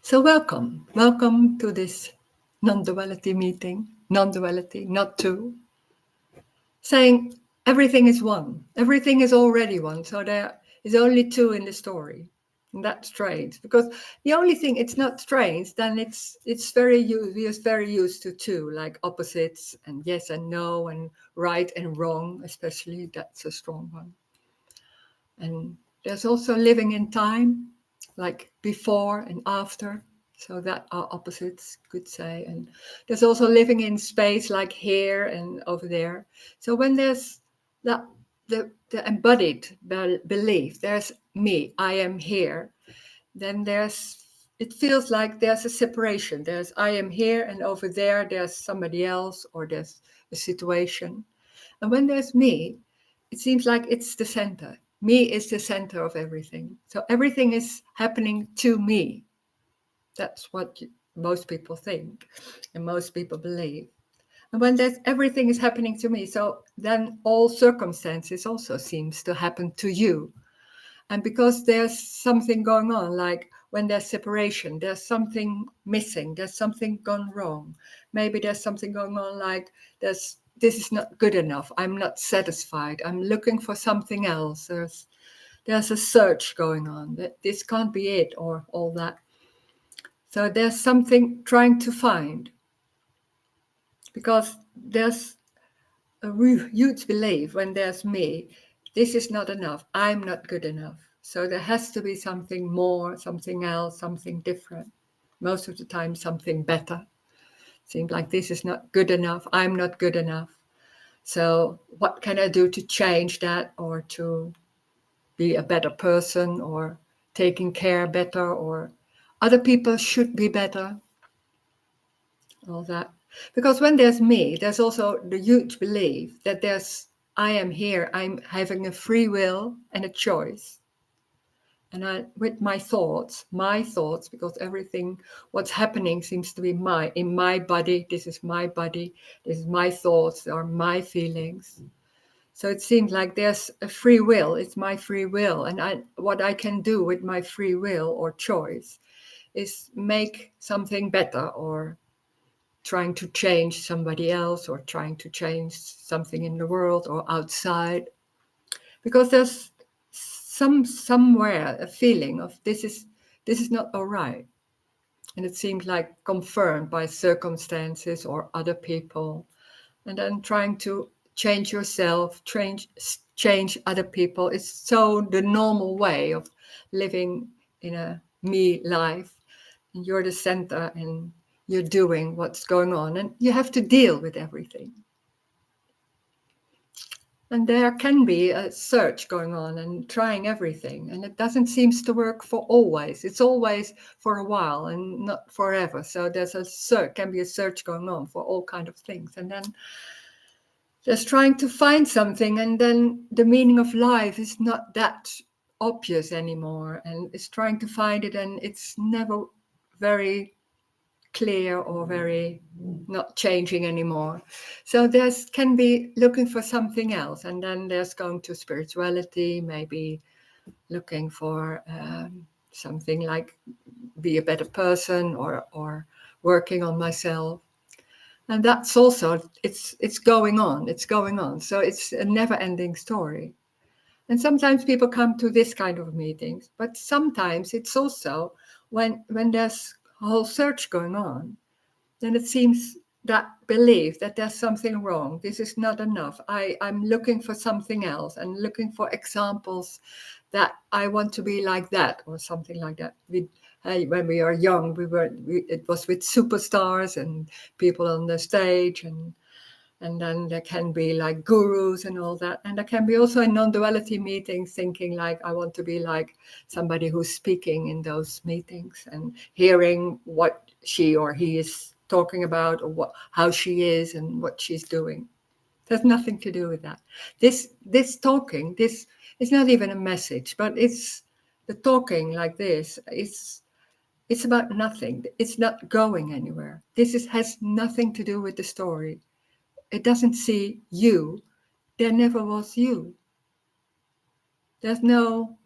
So welcome to this non-duality meeting, non-duality, not two, saying everything is one, everything is already one, so there is only two in the story. And that's strange, because the only thing it's not strange, then it's very used, we are very used to two, like opposites and yes and no and right and wrong, especially that's a strong one. And there's also living in time, like before and after. So that are opposites, could say. And there's also living in space, like here and over there. So when there's that the embodied belief, there's me, I am here, then it feels like there's a separation. There's I am here, and over there there's somebody else, or there's a situation. And when there's me, it seems like it's the center. Me is the center of everything. So everything is happening to me. That's what most people think and most people believe. And when there's everything is happening to me, so then all circumstances also seems to happen to you. And because there's something going on, like when there's separation, there's something missing, there's something gone wrong. Maybe there's something going on like this is not good enough. I'm not satisfied. I'm looking for something else. There's a search going on. That this can't be it, or all that. So there's something trying to find, because there's a huge belief when there's me, this is not enough, I'm not good enough. So there has to be something more, something else, something different. Most of the time, something better. Seems like this is not good enough, I'm not good enough. So what can I do to change that, or to be a better person, or taking care better, or other people should be better, all that. Because when there's me, there's also the huge belief that I am here, I'm having a free will and a choice. And with my thoughts, because everything, what's happening seems to be in my body, this is my thoughts, or my feelings. So it seems like there's a free will, it's my free will. And what I can do with my free will or choice is make something better, or trying to change somebody else, or trying to change something in the world or outside, because there's somewhere a feeling of this is not all right, and it seems like confirmed by circumstances or other people, and then trying to change yourself, change other people is so the normal way of living in a me life, and you're the center, and you're doing what's going on, and you have to deal with everything. And there can be a search going on and trying everything, and it doesn't seem to work for always. It's always for a while and not forever. So there's can be a search going on for all kind of things, and then there's trying to find something, and then the meaning of life is not that obvious anymore, and it's trying to find it, and it's never very clear or very not changing anymore. So there's can be looking for something else, and then there's going to spirituality, maybe looking for something like be a better person, or working on myself. And that's also it's going on. So it's a never-ending story. And sometimes people come to this kind of meetings, but sometimes it's also when there's a whole search going on, then it seems that belief that there's something wrong. This is not enough. I'm looking for something else, and looking for examples that I want to be like that, or something like that. When we are young, it was with superstars and people on the stage, and then there can be like gurus and all that. And there can be also in non-duality meetings thinking like, I want to be like somebody who's speaking in those meetings and hearing what she or he is talking about, or how she is and what she's doing. There's nothing to do with that. This talking, this is not even a message, but it's the talking like this. It's about nothing. It's not going anywhere. Has nothing to do with the story. It doesn't see you. There never was you. There's no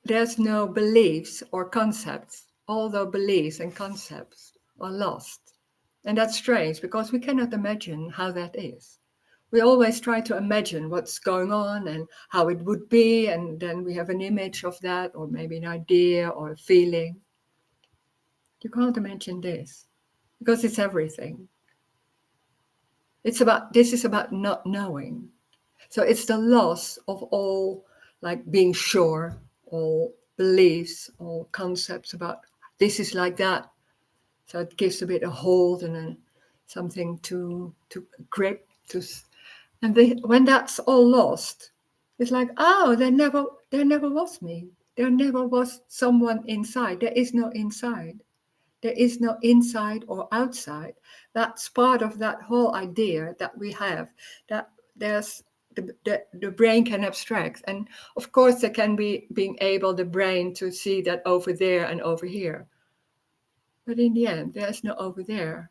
there's no beliefs or concepts, although beliefs and concepts are lost. And that's strange because we cannot imagine how that is. We always try to imagine what's going on and how it would be, and then we have an image of that, or maybe an idea or a feeling. You can't imagine this because it's everything. This is about not knowing. So it's the loss of all, like being sure, all beliefs, all concepts about this is like that. So it gives a bit of hold and then something to grip to, when that's all lost, it's like, oh, there never was me. There never was someone inside. There is no inside. There is no inside or outside. That's part of that whole idea that we have, that there's the brain can abstract. And of course, there can be being able, the brain, to see that over there and over here. But in the end, there's no over there.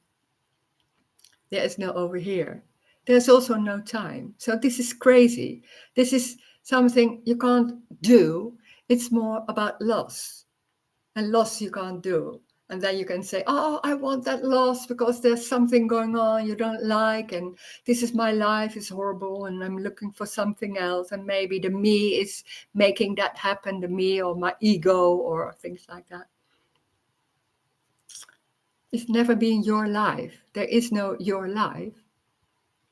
There is no over here. There's also no time. So this is crazy. This is something you can't do. It's more about loss. And loss you can't do. And then you can say, oh, I want that loss because there's something going on you don't like. And this is my life, is horrible. And I'm looking for something else. And maybe the me is making that happen, the me or my ego or things like that. It's never been your life. There is no your life.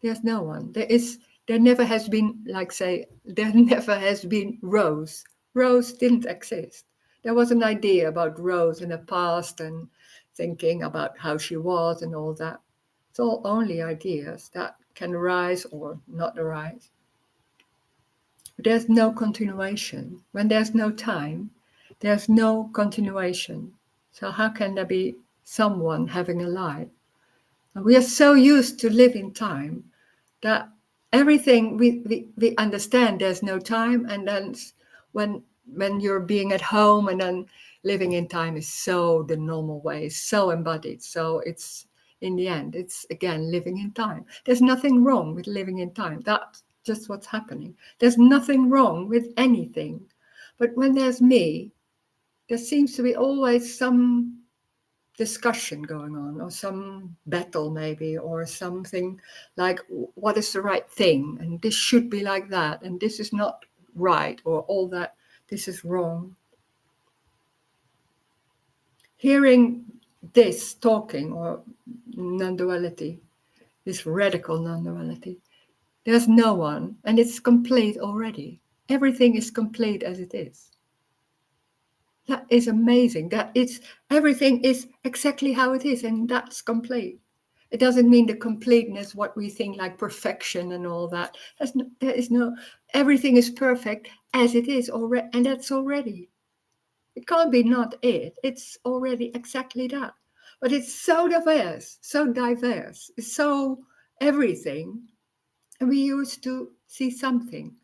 There's no one. There never has been, like say, there never has been Roes. Roes didn't exist. There was an idea about Roes in the past and thinking about how she was and all that. It's all only ideas that can arise or not arise. But there's no continuation. When there's no time, there's no continuation. So how can there be someone having a life? And we are so used to live in time that everything we understand there's no time, and then when you're being at home and then living in time is so the normal way, so embodied. So it's in the end, it's again living in time. There's nothing wrong with living in time. That's just what's happening. There's nothing wrong with anything. But when there's me, there seems to be always some discussion going on, or some battle maybe, or something like what is the right thing, and this should be like that, and this is not right, or all that, this is wrong. Hearing this talking, or non-duality, this radical non-duality, there's no one, and it's complete already. Everything is complete as it is. That is amazing. That it's everything is exactly how it is, and that's complete. It doesn't mean the completeness, what we think like perfection and all that. There is no. Everything is perfect as it is already, and that's already. It can't be not it. It's already exactly that. But it's so diverse, so diverse. It's so everything, and we used to see something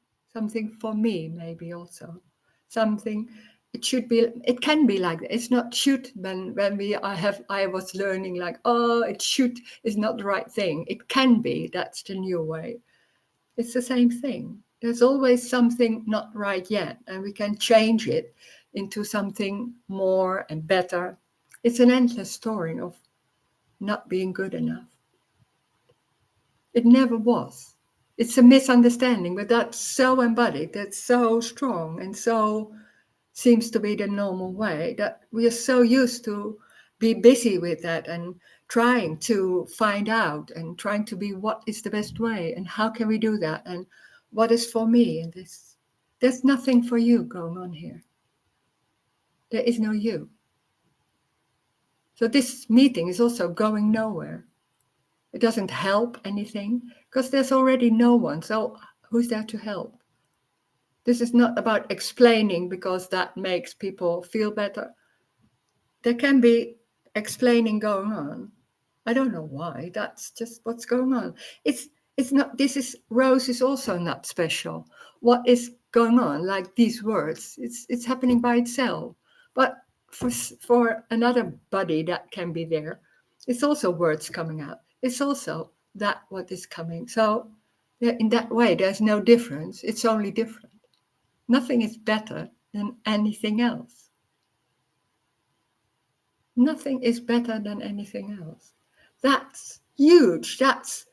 for me maybe also, something. It should be, it can be like that. It's not should. When I was learning like, oh, it should is not the right thing. It can be, that's the new way. It's the same thing. There's always something not right yet, and we can change it into something more and better. It's an endless story of not being good enough. It never was. It's a misunderstanding, but that's so embodied, that's so strong, and so seems to be the normal way, that we are so used to be busy with that and trying to find out and trying to be what is the best way and how can we do that and what is for me in this. There's nothing for you going on here. There is no you. So this meeting is also going nowhere. It doesn't help anything because there's already no one. So who's there to help? This is not about explaining because that makes people feel better. There can be explaining going on. I don't know why. That's just what's going on. It's not. This is Roes is also not special. What is going on? Like these words, it's happening by itself. But for another body that can be there, it's also words coming out. It's also that what is coming. So in that way, there's no difference. It's only different. Nothing is better. than anything else. Nothing is better than anything else. That's huge. That's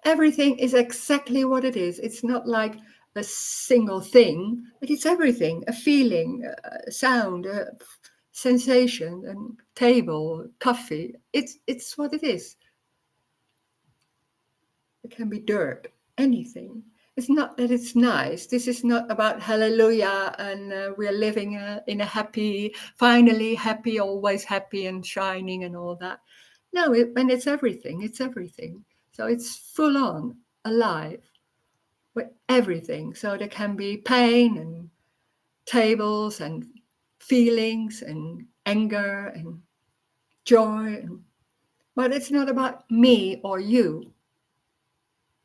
everything is exactly what it is. It's not like a single thing, but it's everything, a feeling, a sound, a sensation, a table, coffee. It's what it is. It can be dirt, anything. It's not that it's nice. This is not about hallelujah and we're living in a happy, finally happy, always happy and shining and all that. No, and it's everything. It's everything. So it's full on, alive with everything. So there can be pain and tables and feelings and anger and joy. But it's not about me or you.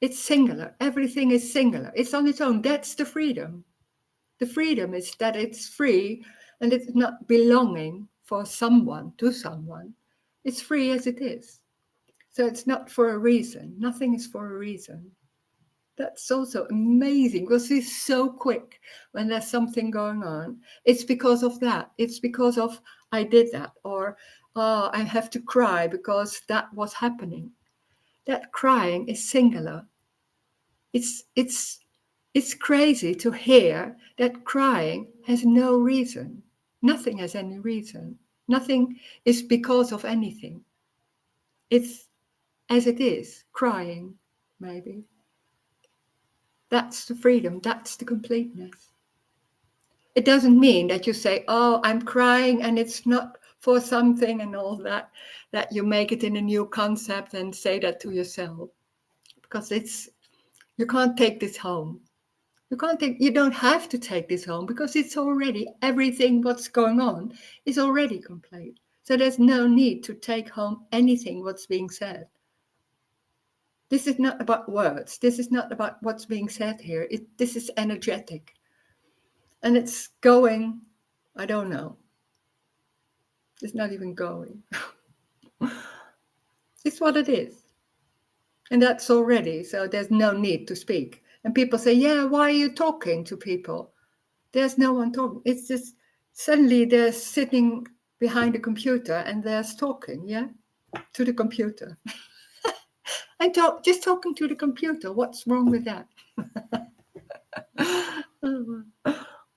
It's singular. Everything is singular. It's on its own. That's the freedom. The freedom is that it's free and it's not belonging for someone to someone. It's free as it is. So it's not for a reason. Nothing is for a reason. That's also amazing because it's so quick when there's something going on. It's because of that. It's because of I did that, or oh, I have to cry because that was happening. That crying is singular. It's crazy to hear that crying has no reason. Nothing has any reason. Nothing is because of anything. It's as it is, crying, maybe. That's the freedom, that's the completeness. It doesn't mean that you say, oh, I'm crying and it's not for something and all that, that you make it in a new concept and say that to yourself. Because you can't take this home. You don't have to take this home because it's already, everything what's going on is already complete. So there's no need to take home anything what's being said. This is not about words. This is not about what's being said here. This is energetic. And it's going, I don't know. It's not even going. It's what it is. And that's already, so there's no need to speak. And people say, yeah, why are you talking to people? There's no one talking. It's just suddenly they're sitting behind a computer and they're talking, yeah, to the computer. And just talking to the computer. What's wrong with that?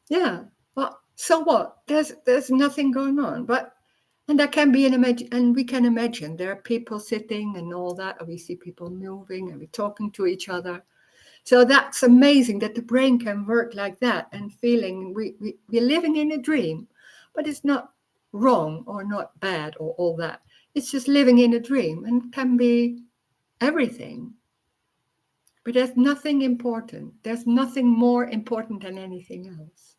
Yeah. Well, so what? There's nothing going on. And there can be and we can imagine there are people sitting and all that, and we see people moving and we're talking to each other. So that's amazing that the brain can work like that and feeling we're living in a dream, but it's not wrong or not bad or all that. It's just living in a dream and can be everything. But there's nothing important. There's nothing more important than anything else.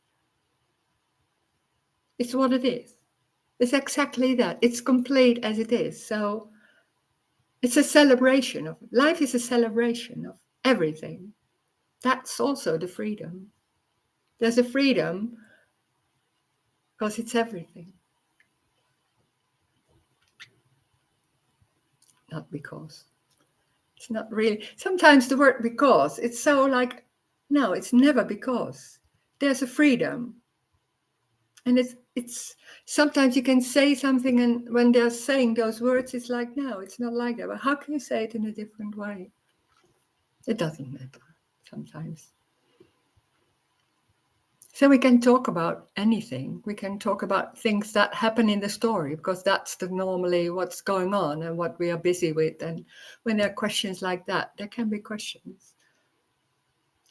It's what it is. It's exactly that. It's complete as it is. So it's a celebration of life is a celebration of everything. That's also the freedom. There's a freedom because it's everything. Not because. It's not really. Sometimes the word because, it's so like, no, it's never because. There's a freedom. And it's sometimes you can say something and when they're saying those words, it's like, no, it's not like that. But how can you say it in a different way? It doesn't matter sometimes. So we can talk about anything. We can talk about things that happen in the story because that's normally what's going on and what we are busy with. And when there are questions like that, there can be questions.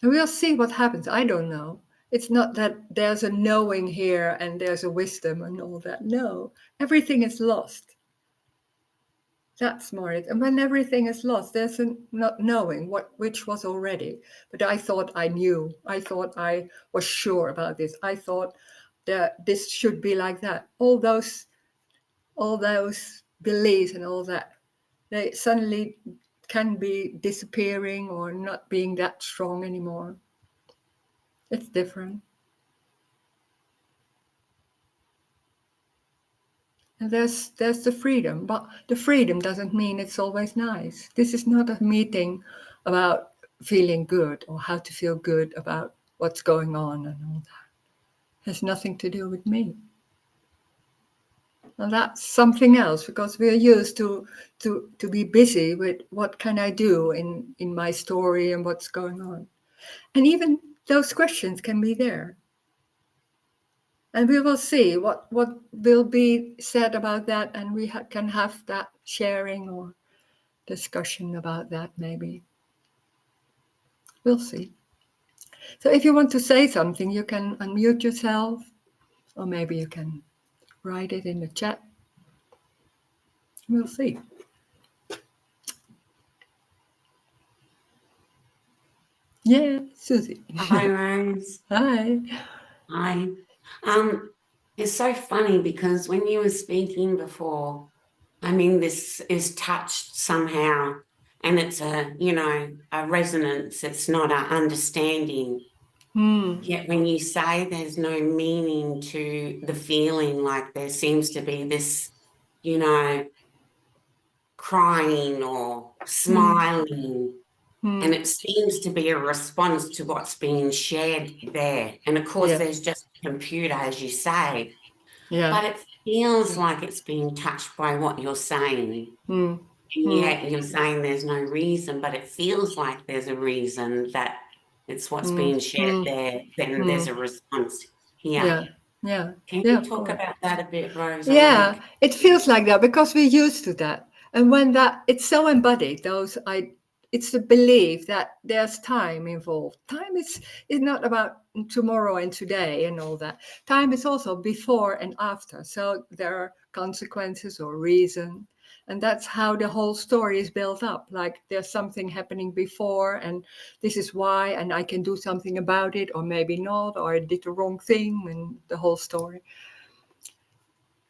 And we'll see what happens. I don't know. It's not that there's a knowing here and there's a wisdom and all that. No, everything is lost. That's more it. And when everything is lost, there's a not knowing which was already. But I thought I knew. I thought I was sure about this. I thought that this should be like that. All those beliefs and all that, they suddenly can be disappearing or not being that strong anymore. It's different. And there's the freedom, but the freedom doesn't mean it's always nice. This is not a meeting about feeling good or how to feel good about what's going on and all that. has nothing to do with me. And that's something else, because we're used to be busy with what can I do in my story and what's going on. And even those questions can be there. And we will see what will be said about that, and we can have that sharing or discussion about that maybe. We'll see. So if you want to say something, you can unmute yourself, or maybe you can write it in the chat. We'll see. Yeah, Susie. Hi, Rose. Hi. Hi. It's so funny because when you were speaking before, I mean, this is touched somehow, and it's a resonance. It's not an understanding. Yet when you say there's no meaning to the feeling, like there seems to be this, crying or smiling, and it seems to be a response to what's being shared there. And of course, Yeah. there's just a computer, as you say, Yeah. but it feels like it's being touched by what you're saying. And yet you're saying there's no reason, but it feels like there's a reason, that it's what's being shared there, then there's a response here. Yeah. Yeah. Can Yeah, you of talk course. about that a bit, Rose? Yeah, it feels like that because we're used to that. And when that, it's so embodied, it's the belief that there's time involved. Time is not about tomorrow and today and all that. Time is also before and after. So there are consequences or reason. And that's how the whole story is built up. Like there's something happening before, and this is why, and I can do something about it, or maybe not, or I did the wrong thing, and the whole story.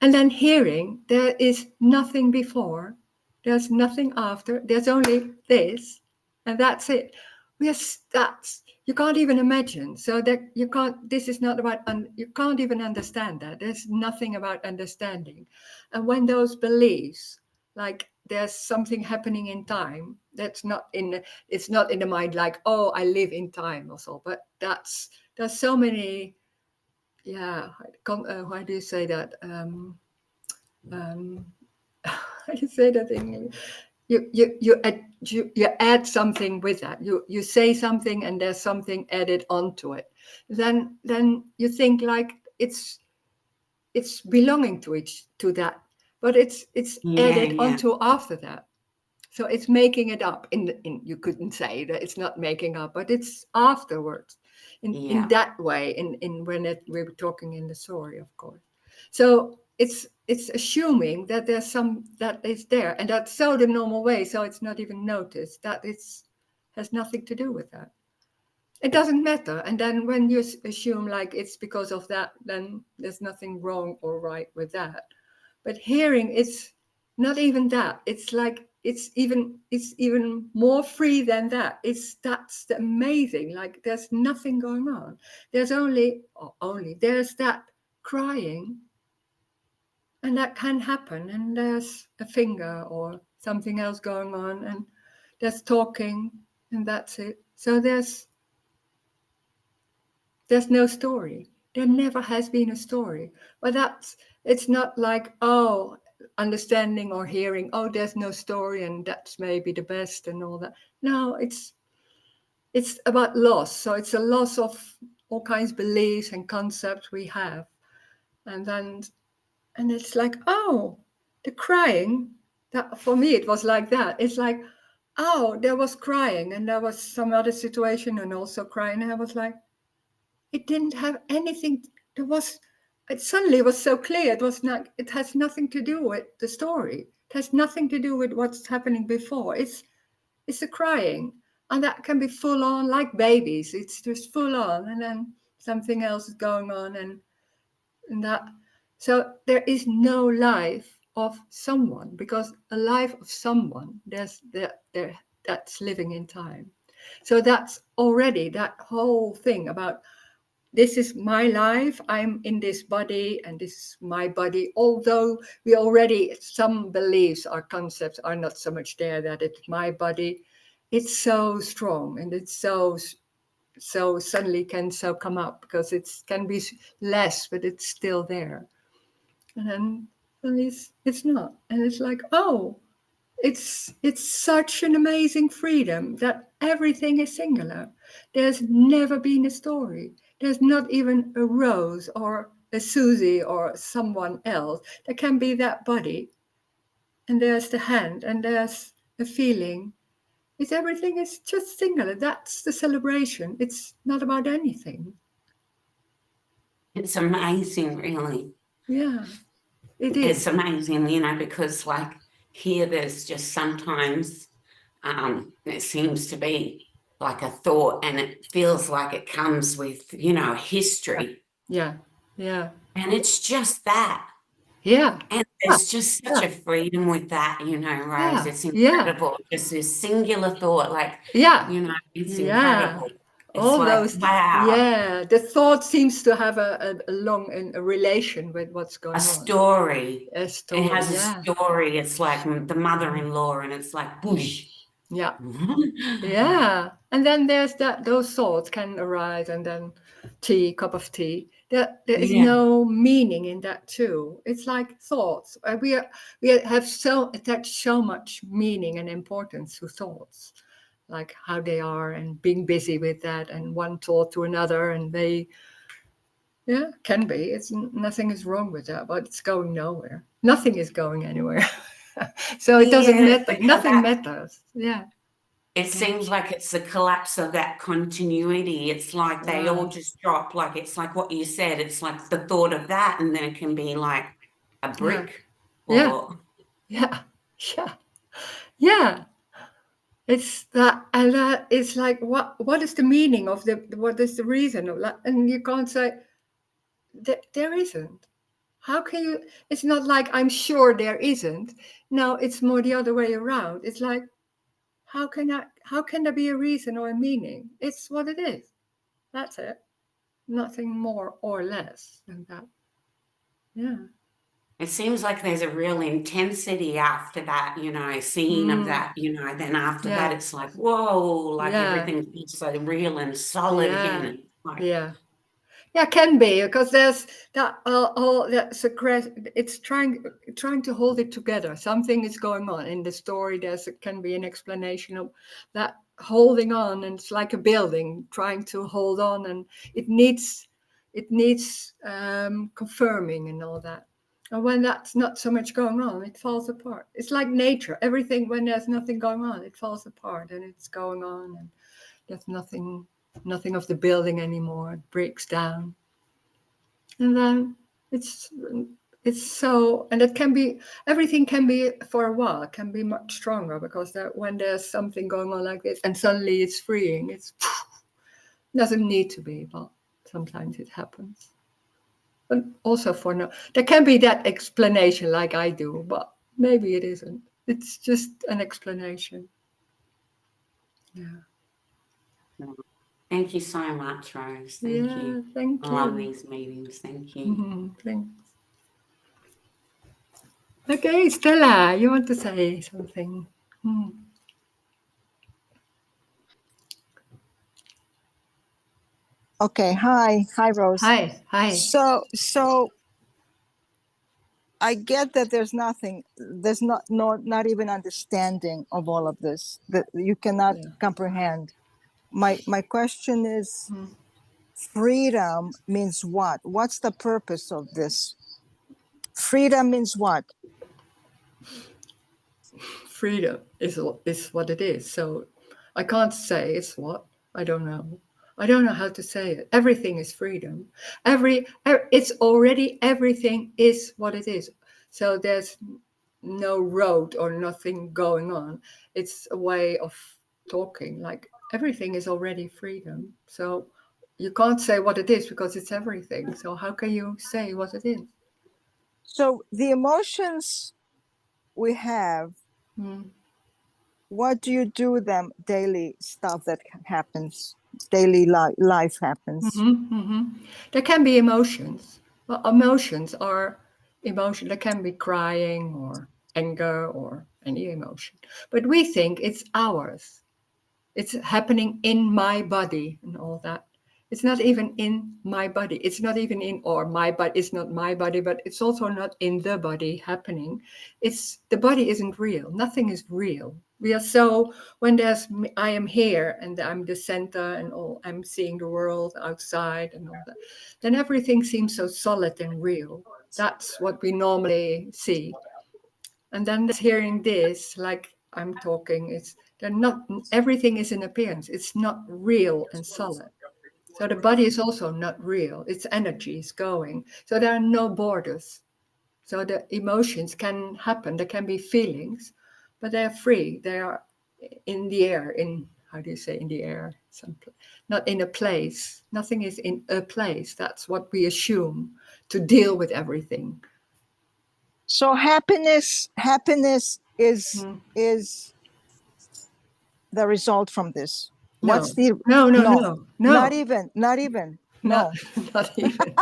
And then hearing, there is nothing before, there's nothing after, there's only this, and that's it. That's, you can't even imagine. So that you can't, this is not about, you can't even understand that. There's nothing about understanding. And when those beliefs, like there's something happening in time, that's not in, it's not in the mind like, oh, I live in time or so, but there's so many, yeah, how do you say that? How do you say that in English? You add something with that. You say something and there's something added onto it. Then you think like it's belonging to that, but it's added onto after that. So it's making it up. You couldn't say that it's not making up, but it's afterwards. In that way, in when we were talking in the story, of course. So it's assuming that there's some that is there, and that's so the normal way. So it's not even noticed that has nothing to do with that. It doesn't matter. And then when you assume like it's because of that, then there's nothing wrong or right with that. But hearing, it's not even that. It's like it's even more free than that. That's the amazing. Like there's nothing going on. There's only there's that crying, and that can happen. And there's a finger or something else going on, and there's talking, and that's it. So there's no story. There never has been a story. But it's not like, oh, understanding or hearing, oh, there's no story and that's maybe the best and all that. No, it's about loss. So it's a loss of all kinds of beliefs and concepts we have. And it's like, oh, the crying, that for me it was like that. It's like, oh, there was crying and there was some other situation and also crying. And I was like, it didn't have anything. It suddenly was so clear. It has nothing to do with the story. It has nothing to do with what's happening before. It's the crying, and that can be full on, like babies. It's just full on, and then something else is going on, and that. So there is no life of someone, because a life of someone, that's living in time. So that's already that whole thing about, this is my life, I'm in this body, and this is my body. Although some beliefs or concepts are not so much there, that it's my body. It's so strong, and it's so so suddenly can so come up, because it can be less, but it's still there. And then suddenly it's not. And it's like, oh, it's such an amazing freedom that everything is singular. There's never been a story. There's not even a Rose or a Susie or someone else. There can be that body, and there's the hand, and there's a feeling. It's everything is just singular. That's the celebration. It's not about anything. It's amazing, really. Yeah, it It's is. amazing, you know, because like here there's just sometimes it seems to be like a thought, and it feels like it comes with, you know, history. Yeah, yeah, And it's just that. yeah, And yeah, there's just such yeah, a freedom with that, you know, Rose. yeah, It's yeah, incredible. Just this singular thought, like, yeah, you know, it's yeah. incredible. It's All like, those, wow, yeah. The thought seems to have a long a relation with what's a going on. story. A It story, has a yeah, story. It's like the mother-in-law, and it's like, whoosh. yeah, yeah. And then there's that those thoughts can arise, and then cup of tea. There is Yeah. no meaning in that too. It's like thoughts. We have so attached so much meaning and importance to thoughts, like how they are, and being busy with that, and one thought to another, and they, yeah, can be. It's nothing is wrong with that, but it's going nowhere. Nothing is going anywhere. So it doesn't Yeah, matter. Nothing matters. Yeah. it Yeah. seems like it's the collapse of that continuity. It's like they all Yeah. just drop. Like it's like what you said. It's like the thought of that, and then it can be like a Yeah. brick Yeah. or Yeah. Yeah. Yeah. It's that, and that it's like, what is the meaning of the, what is the reason of that? And you can't say there isn't. How can you? It's not like I'm sure there isn't. No, it's more the other way around. It's like, how can there be a reason or a meaning? It's what it is. That's it. Nothing more or less than that. Yeah. it seems like there's a real intensity after that, you know, seeing of Mm, that, you know, then after that yeah. it's like, whoa, like Yeah. everything feels so real and solid again. Yeah. It's like, Yeah. Yeah, can be, because there's that all that's a it's trying to hold it together. Something is going on in the story. Can be an explanation of that holding on, and it's like a building trying to hold on, and it needs confirming and all that. And when that's not so much going on, it falls apart. It's like nature. Everything, when there's nothing going on, it falls apart, and it's going on, and there's nothing of the building anymore. It breaks down. And then it's it's so, and it can be, everything can be for a while, can be much stronger, because that when there's something going on like this and suddenly it's freeing, it's doesn't need to be, but sometimes it happens. But also for no, there can be that explanation like I do, but maybe it isn't. It's just an explanation. Yeah. thank you so much, Rose. Thank Yeah, you. thank I love you. these meetings. Thank you. Thanks. Okay, Stella, you want to say something? Hmm. Okay, hi Rose. Hi, hi. So I get that there's nothing, there's not even understanding of all of this, that you cannot Yeah. comprehend. My question is, Hmm. freedom means what? What's the purpose of this? Freedom means what? Freedom is what it is. So I can't say it's what. I don't know. I don't know how to say it. Everything is freedom. It's already, everything is what it is. So there's no road or nothing going on. It's a way of talking. Like everything is already freedom. So you can't say what it is, because it's everything. So how can you say what it is? So the emotions we have, Hmm. what do you do with them? Daily stuff that happens, daily life happens. There can be emotions. Well, emotions are emotion. There can be crying or anger or any emotion. But we think it's ours. It's happening in my body and all that. It's not even in my body. It's not even in, or my body. It's not my body, but it's also not in the body happening. It's the body isn't real. Nothing is real. We are so, when I am here and I'm the center and all, I'm seeing the world outside and all that, then everything seems so solid and real. That's what we normally see. And then there's hearing this, like I'm talking, they're not, everything is an appearance. It's not real and solid. So the body is also not real. It's energy is going. So there are no borders. So the emotions can happen. There can be feelings, but they are free. They are in the air, how do you say in the air? Not in a place. Nothing is in a place. That's what we assume to deal with everything. So happiness is the result from this. No. What's the no. Not even. No. Not even.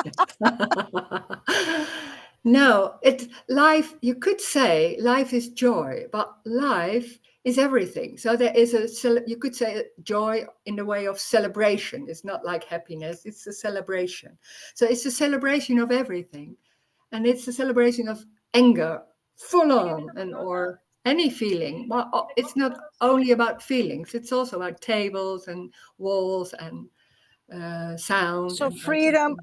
No, life, you could say life is joy, but life is everything. So there is you could say joy in the way of celebration. It's not like happiness, it's a celebration. So it's a celebration of everything. And it's a celebration of anger, full on, or any feeling. Well, it's not only about feelings, it's also about tables and walls and sound. So And freedom,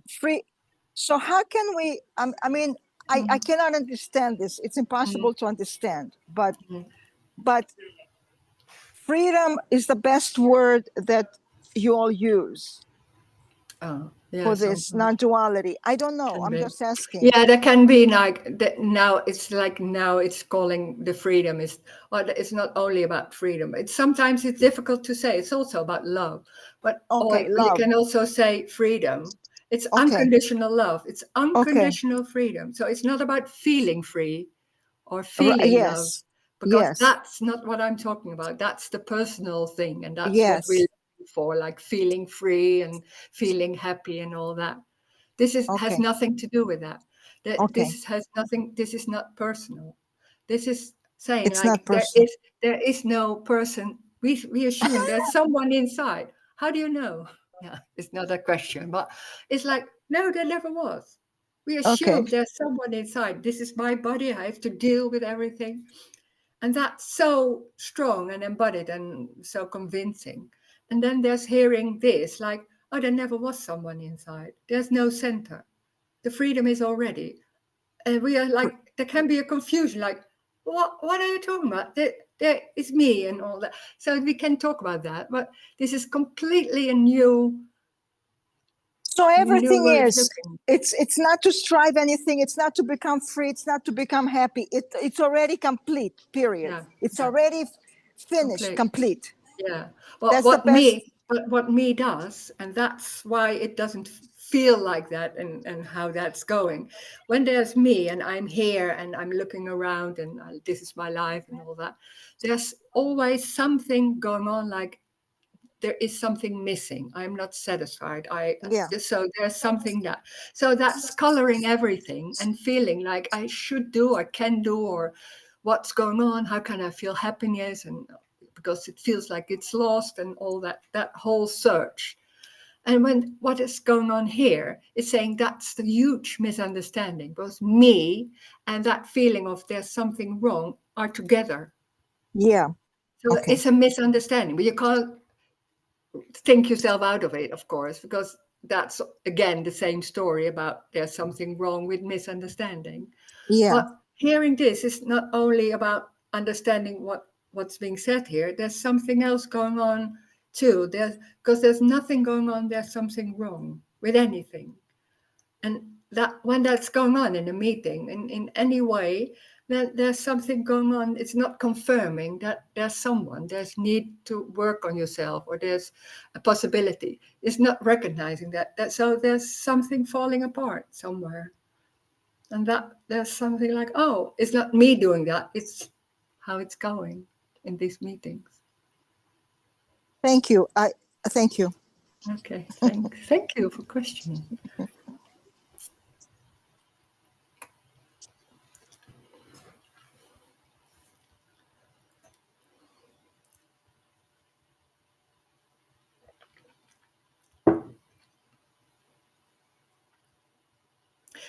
so how can we, I mean, I cannot understand this. It's impossible to understand, but freedom is the best word that you all use for this non-duality. I don't know. I'm just asking. Yeah, there can be like that. Now it's calling the freedom is, or it's not only about freedom. Sometimes it's difficult to say. It's also about love, but Okay, or love. you can also say freedom. It's Okay. unconditional love. It's unconditional freedom. So it's not about feeling free or feeling love, because that's not what I'm talking about. That's the personal thing, and that's what we're looking for, like feeling free and feeling happy and all that. This has nothing to do with that. This has nothing. This is not personal. This is saying It's like not personal. there is no person. We assume there's someone inside. How do you know? Yeah, it's not a question, but it's like no, there never was. We assume there's someone inside. This is my body. I have to deal with everything, and that's so strong and embodied and so convincing. And then there's hearing this, like, oh, there never was someone inside. There's no center. The freedom is already. And we are like, there can be a confusion, like, what are you talking about? There is me and all that. So we can talk about that, but this is completely a new. So everything way of is, looking. it's not to strive anything. It's not to become free. It's not to become happy. It's already complete, period. Yeah, It's already finished, complete. Yeah. Well, That's the best. What me does, and that's why it doesn't feel like that, and how that's going. When there's me and I'm here and I'm looking around and this is my life and all that, there's always something going on, like there is something missing. I'm not satisfied. So there's something so that's coloring everything and feeling like I should do, I can do, or what's going on, how can I feel happiness, and because it feels like it's lost and all that whole search. And when what is going on here is saying that's the huge misunderstanding, because me and that feeling of there's something wrong are together. Yeah. So it's a misunderstanding, but you can't think yourself out of it, of course, because that's again the same story about there's something wrong with misunderstanding. Yeah. But hearing this is not only about understanding what's being said here. There's something else going on too. Because there's nothing going on, there's something wrong with anything. And that when that's going on in a meeting, in any way, there's something going on. It's not confirming that there's need to work on yourself, or there's a possibility. It's not recognizing that so there's something falling apart somewhere. And that there's something like, oh, it's not me doing that. It's how it's going in these meetings. Thank you. Thank you. Okay, thank you for questioning.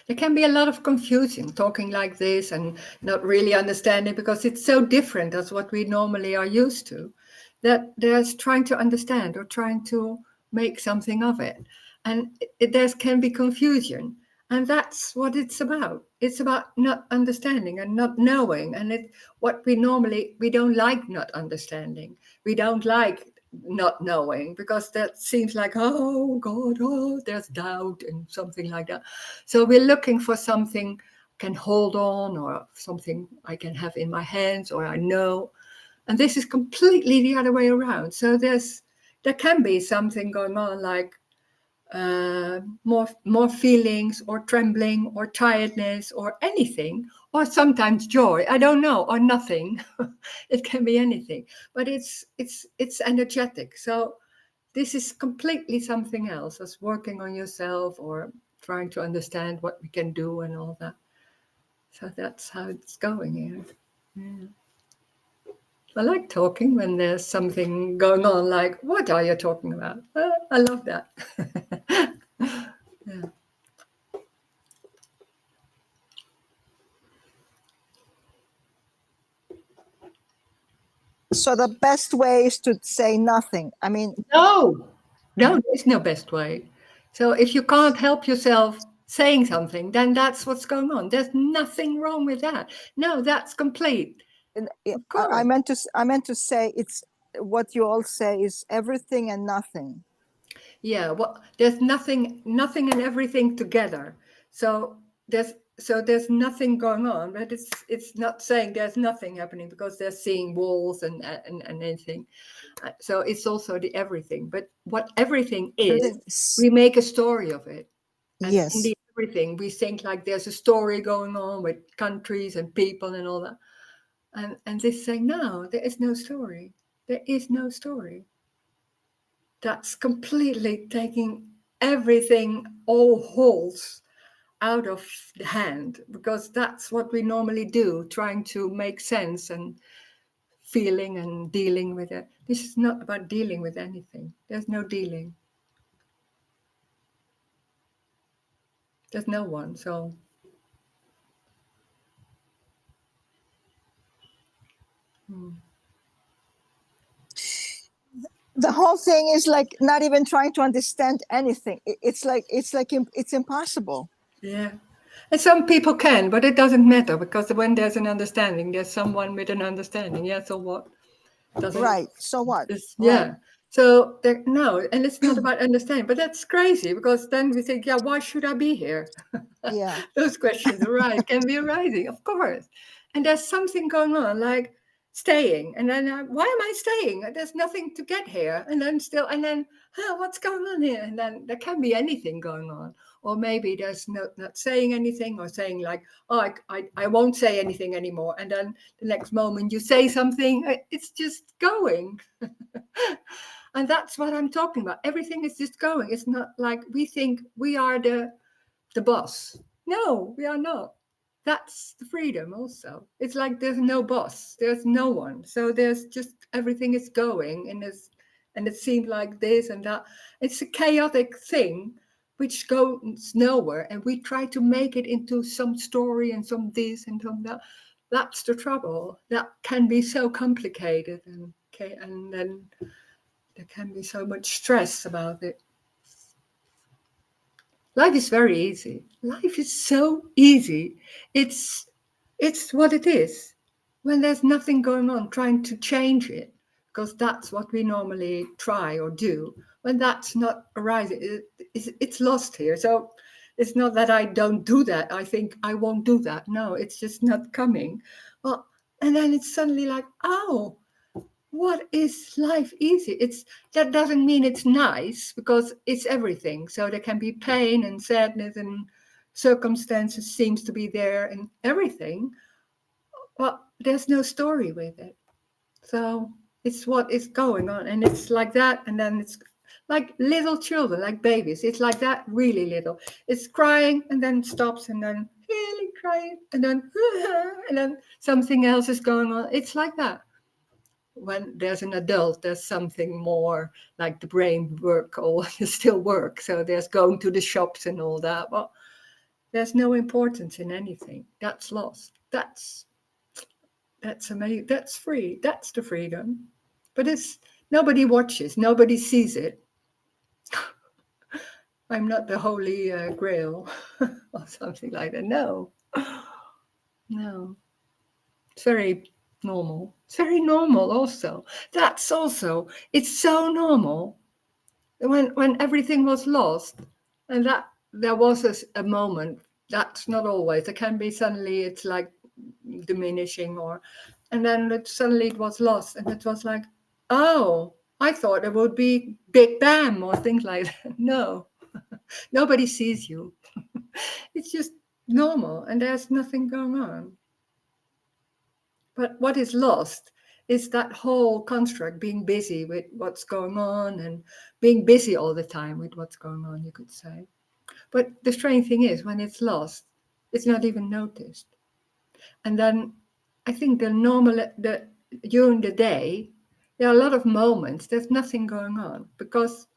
There can be a lot of confusion talking like this and not really understanding, because it's so different as what we normally are used to, that there's trying to understand or trying to make something of it. And there can be confusion. And that's what it's about. It's about not understanding and not knowing. And what we don't like not understanding. We don't like not knowing, because that seems like, oh God, oh, there's doubt and something like that. So we're looking for something I can hold on, or something I can have in my hands, or I know. And this is completely the other way around. So there can be something going on, like more feelings, or trembling, or tiredness, or anything, or sometimes joy. I don't know, or nothing. It can be anything, but it's energetic. So this is completely something else, as working on yourself or trying to understand what we can do and all that. So that's how it's going here. Yeah. I like talking when there's something going on, like, what are you talking about? I love that. Yeah. So the best way is to say nothing. I mean, No, there's no best way. So if you can't help yourself saying something, then that's what's going on. There's nothing wrong with that. No, that's complete. Of course. I meant to say, it's what you all say is everything and nothing. Yeah, well, there's nothing and everything together. So there's nothing going on, but it's not saying there's nothing happening, because they're seeing walls and anything. So it's also the everything. But what everything is, we make a story of it. And Yes. in the everything, we think like there's a story going on with countries and people and all that. And this saying, no, there is no story. There is no story. That's completely taking everything, all holes, out of the hand, because that's what we normally do, trying to make sense and feeling and dealing with it. This is not about dealing with anything. There's no dealing. There's no one. So the whole thing is like not even trying to understand anything. It's impossible. yeah. And some people can, but it doesn't matter, because when there's an understanding, there's someone with an understanding. Yeah, so what? Right. So what? Yeah. Right. So no, and it's not about understanding, but that's crazy, because then we think, yeah, why should I be here? Yeah. Those questions can be arising, of course. And there's something going on, like staying, and then why am I staying? There's nothing to get here, and then what's going on here? And then there can be anything going on, or maybe there's not saying anything, or saying like, oh, I won't say anything anymore, and then the next moment you say something. It's just going. And that's what I'm talking about. Everything is just going. It's not like we think we are the boss. No, we are not. That's the freedom also. It's like there's no boss. There's no one. So there's just everything is going, and it seems like this and that. It's a chaotic thing which goes nowhere, and we try to make it into some story and some this and some that. That's the trouble. That can be so complicated, and then there can be so much stress about it. Life is very easy. Life is so easy. It's what it is. When there's nothing going on, trying to change it, because that's what we normally try or do. When that's not arising, it's lost here. So it's not that I don't do that. I think I won't do that. No, it's just not coming. Well, and then it's suddenly like, oh, what is life easy? That doesn't mean it's nice, because it's everything. So there can be pain and sadness, and circumstances seems to be there and everything. Well, there's no story with it. So it's what is going on, and it's like that. And then it's like little children, like babies. It's like that, really little. It's crying and then stops, and then really crying, and then and then something else is going on. It's like that. When there's an adult, there's something more, like the brain work or still work. So there's going to the shops and all that. Well, There's no importance in anything. That's lost. That's amazing. That's free. That's the freedom. But it's nobody watches. Nobody sees it. I'm not the holy grail or something like that. No, no. It's very normal. It's very normal also. That's also, it's so normal. When everything was lost, and that there was a moment, that's not always. It can be suddenly it's like diminishing and then suddenly it was lost and it was like, oh, I thought it would be big bam or things like that. No, nobody sees you. It's just normal and there's nothing going on. But what is lost is that whole construct, being busy with what's going on and being busy all the time with what's going on, you could say. But the strange thing is, when it's lost, it's not even noticed. And then I think during the day, there are a lot of moments, there's nothing going on because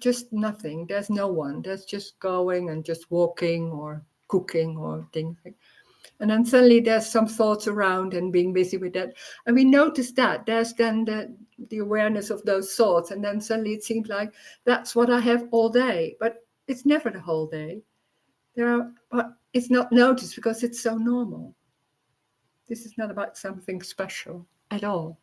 just nothing. There's no one. There's just going and just walking or cooking or things like. And then suddenly there's some thoughts around and being busy with that. And we notice that there's then the awareness of those thoughts. And then suddenly it seems like that's what I have all day. But it's never the whole day. But it's not noticed because it's so normal. This is not about something special at all.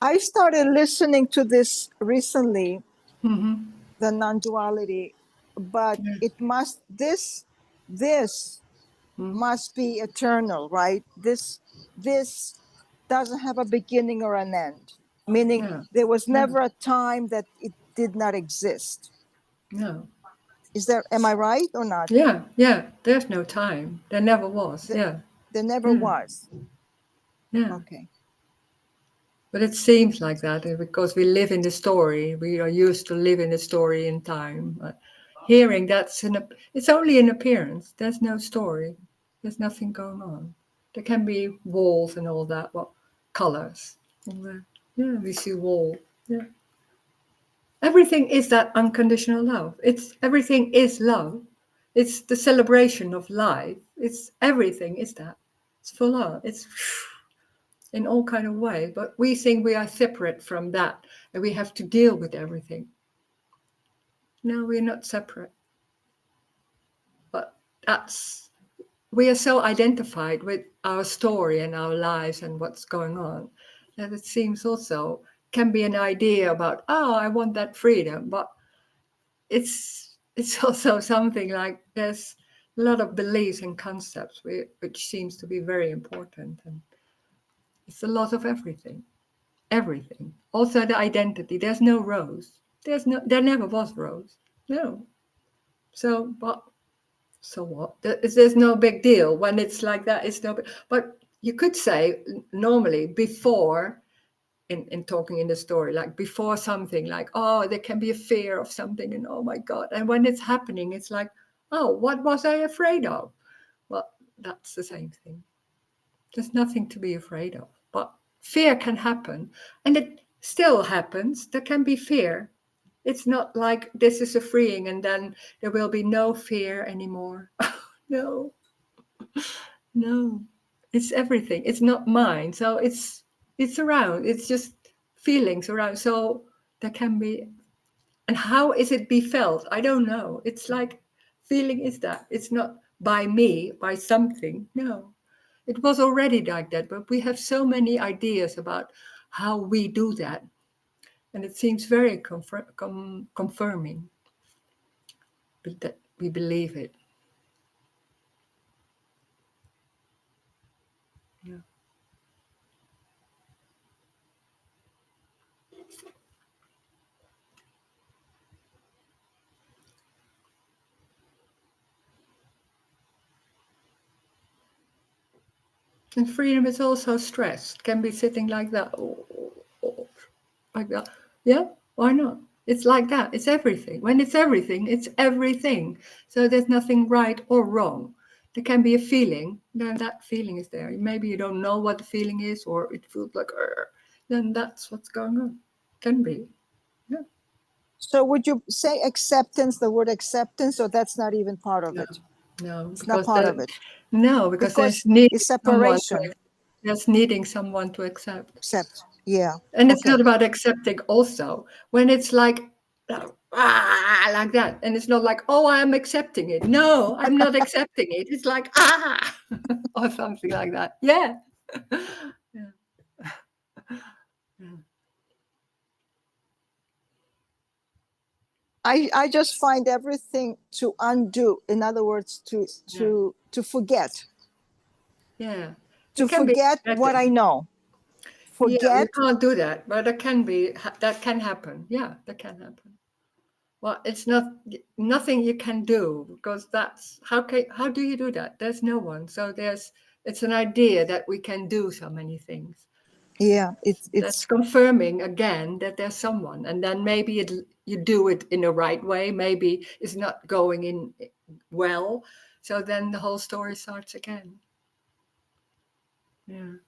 I started listening to this recently, Mm-hmm. the non-duality, but Yeah. it must this must be eternal, right? This doesn't have a beginning or an end, meaning Yeah. there was Yeah. never a time that it did not exist. No. Am I right or not? Yeah. Yeah. There's no time. There never was. Yeah. There never Yeah. was. Yeah. Okay. But it seems like that because we live in the story. We are used to live in the story in time. Hearing it's only an appearance. There's no story. There's nothing going on. There can be walls and all that. Well, colors. All that. Yeah, we see wall. Yeah. Everything is that unconditional love. Everything is love. It's the celebration of life. It's everything is that. It's full on. It's in all kind of way. But we think we are separate from that and we have to deal with everything. No, we're not separate. But we are so identified with our story and our lives and what's going on that it seems also can be an idea about, oh, I want that freedom. But it's also something like there's a lot of beliefs and concepts which seems to be very important. And it's a lot of everything, Also the identity. There's no Rose. There never was Rose. No. So, but so what? There's no big deal when it's like that. It's no. But you could say normally before, in talking in the story, like before something, like, oh, there can be a fear of something, and oh my God, and when it's happening, it's like, oh, what was I afraid of? Well, that's the same thing. There's nothing to be afraid of, but fear can happen, and it still happens. There can be fear. It's not like this is a freeing and then there will be no fear anymore. No, no, it's everything. It's not mine. So it's around. It's just feelings around. So there can be, and how is it be felt? I don't know. It's like feeling is that. It's not by me, by something. No, it was already like that. But we have so many ideas about how we do that. And it seems very confirming that we believe it. Yeah. And freedom is also stress. It can be sitting like that. Like that. Yeah, why not? It's like that. It's everything. When it's everything, it's everything. So there's nothing right or wrong. There can be a feeling, then that feeling is there. Maybe you don't know what the feeling is, or it feels like, then that's what's going on. Can be. Yeah. So would you say acceptance, the word acceptance, or that's not even part of No, it? no, It's not part of it. No, because Because there's needing it's someone separation. there's needing someone to accept. Accept. Yeah. And it's Okay. not about accepting also. When it's like like that, and it's not like, oh, I'm accepting it. No, I'm not accepting it. It's like or something like that. Yeah. Yeah. Yeah. I just find everything to undo. In other words, to forget. Yeah. To It can be forget what I know. Yeah, you Forget. can't do that, but that can happen. Yeah, that can happen. Well, it's not nothing you can do, because that's how do you do that? There's no one. So it's an idea that we can do so many things. Yeah. That's confirming again that there's someone, and then maybe you do it in the right way. Maybe it's not going in well, so then the whole story starts again. Yeah.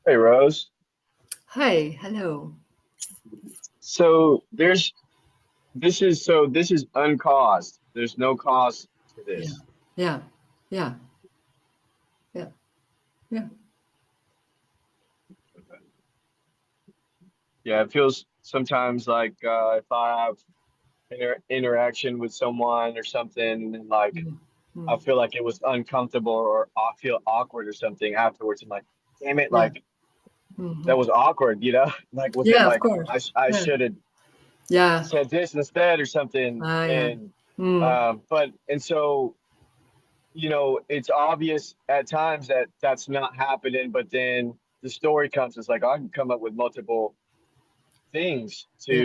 Hey, Rose. Hey, hello. So this is uncaused. There's no cause to Yeah, this. yeah, yeah, yeah. Yeah. Yeah, it feels sometimes like if I have interaction with someone or something, and like I feel like it was uncomfortable or I feel awkward or something afterwards. I'm like, damn it, Yeah. like that was awkward, you know? Like, was it Yeah, of like course. I Yeah. should have Yeah. said this instead or something? Yeah. And so it's obvious at times that that's not happening, but then the story comes. It's like I can come up with multiple things Yeah.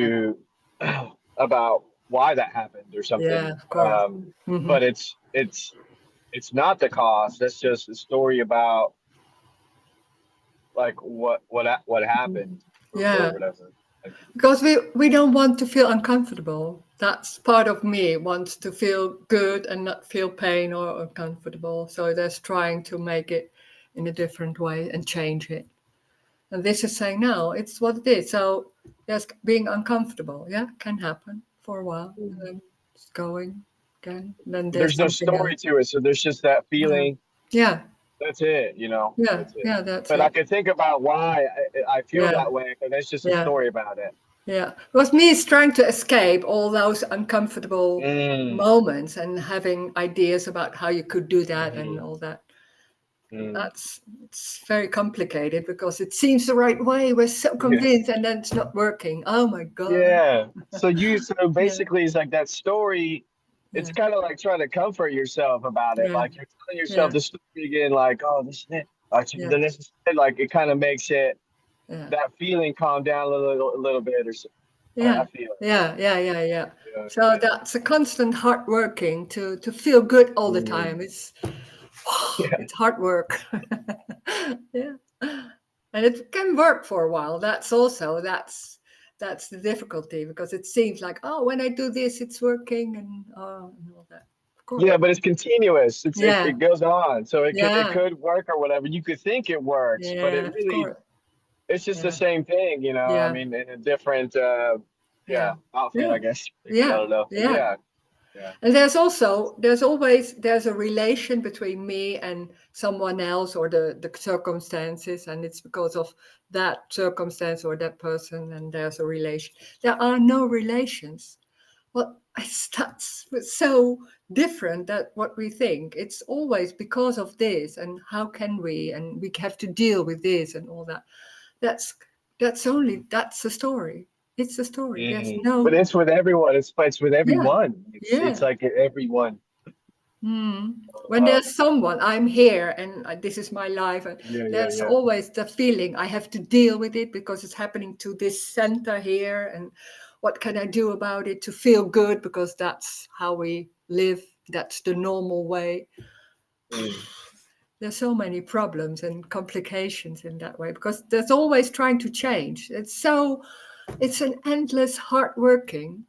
to about why that happened or Yeah, something. of course. But it's not the cause. That's just a story about like what happened or Yeah. whatever. Like, Because we don't want to feel uncomfortable. That's part of me wants to feel good and not feel pain or uncomfortable. So that's trying to make it in a different way and change it. And this is saying no, it's what it is. So yes, being uncomfortable, yeah, can happen for a while. And then it's going again. Then there's there's no something story else. to it, so there's just that Yeah. feeling. Yeah. That's it, Yeah. That's it. Yeah, that's But I it. could think about why I feel Yeah. that way, but that's just a Yeah. story about it. Yeah, because me is trying to escape all those uncomfortable Mm, moments and having ideas about how you could do that and mhm, all that. mm. It's very complicated because it seems the right way. We're so Yeah. convinced, and then it's not working. Oh my God! Yeah. So Yeah, basically it's like that story, it's yeah, kind of like trying to comfort yourself about it. yeah, Like you're telling yourself yeah, the story again, like, oh, this is it. Like, yeah, then this is it. Like it kind of makes it yeah, that feeling calm down a little bit or so. I yeah, feel it. yeah, yeah, yeah, yeah. Yeah, So yeah. that's a constant hard working to feel good all the Mm. time. It's Yeah. it's hard work. Yeah. And it can work for a while. That's the difficulty because it seems like, oh, when I do this, it's working and all that. Of course. Yeah, but it's continuous. Yeah. It goes on. So it Yeah. could work or whatever. You could think it works, but Yeah. it Of really course. it's just the Yeah. same thing, I Yeah. mean, in a different Yeah. outfit, Yeah. I guess. Maybe I Yeah. don't know. But Yeah. yeah. Yeah. And there's a relation between me and someone else or the circumstances, and it's because of that circumstance or that person, and there's a relation. There are no relations. Well, that's so different that what we think. It's always because of this, and how can we, and we have to deal with this and all that. That's that's the story. It's the story. There's But no, it's with everyone. It's with yeah, everyone. It's yeah. like everyone. When there's someone, I'm here and this is my life, and Yeah, yeah, there's yeah. always the feeling I have to deal with it because it's happening to this center here, and what can I do about it to feel good because that's how we live. That's the normal way. Mm. There's so many problems and complications in that way because there's always trying to change. It's an endless hard working,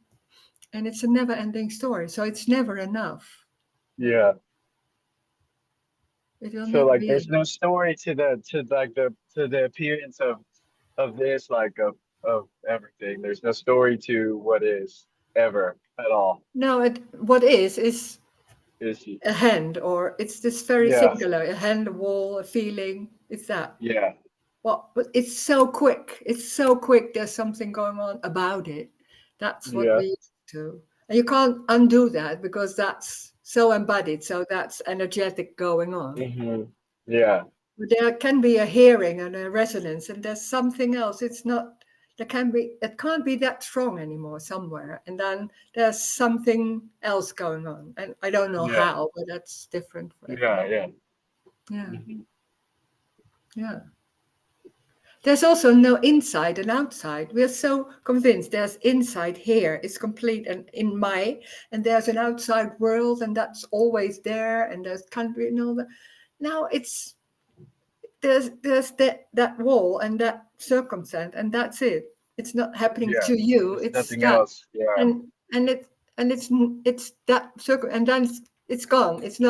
and it's a never ending story. So it's never enough. Yeah. It will So never like be there's no enough. story to the appearance of this like of everything. There's no story to what is ever at all. No, what is Is he? a hand, or it's this very Yeah. singular, a hand, a wall, a feeling. It's that. Yeah. Well, but it's so quick. It's so quick. There's something going on about it. That's what Yeah. we used to. And you can't undo that because that's so embodied. So that's energetic going on. Yeah. But there can be a hearing and a resonance, and there's something else. It's not, it can't be that strong anymore somewhere. And then there's something else going on. And I don't know Yeah. how, but that's different for Yeah. everyone. Yeah. Yeah. Mhm. Yeah. There's also no inside and outside. We're so convinced there's inside here, it's complete and in my, and there's an outside world, and that's always there, and there's country and all that. Now there's that wall and that circumstance, and that's it. It's not happening Yeah. to you. There's It's nothing that, else. Yeah. and and it and it's that circle, and then it's gone. It's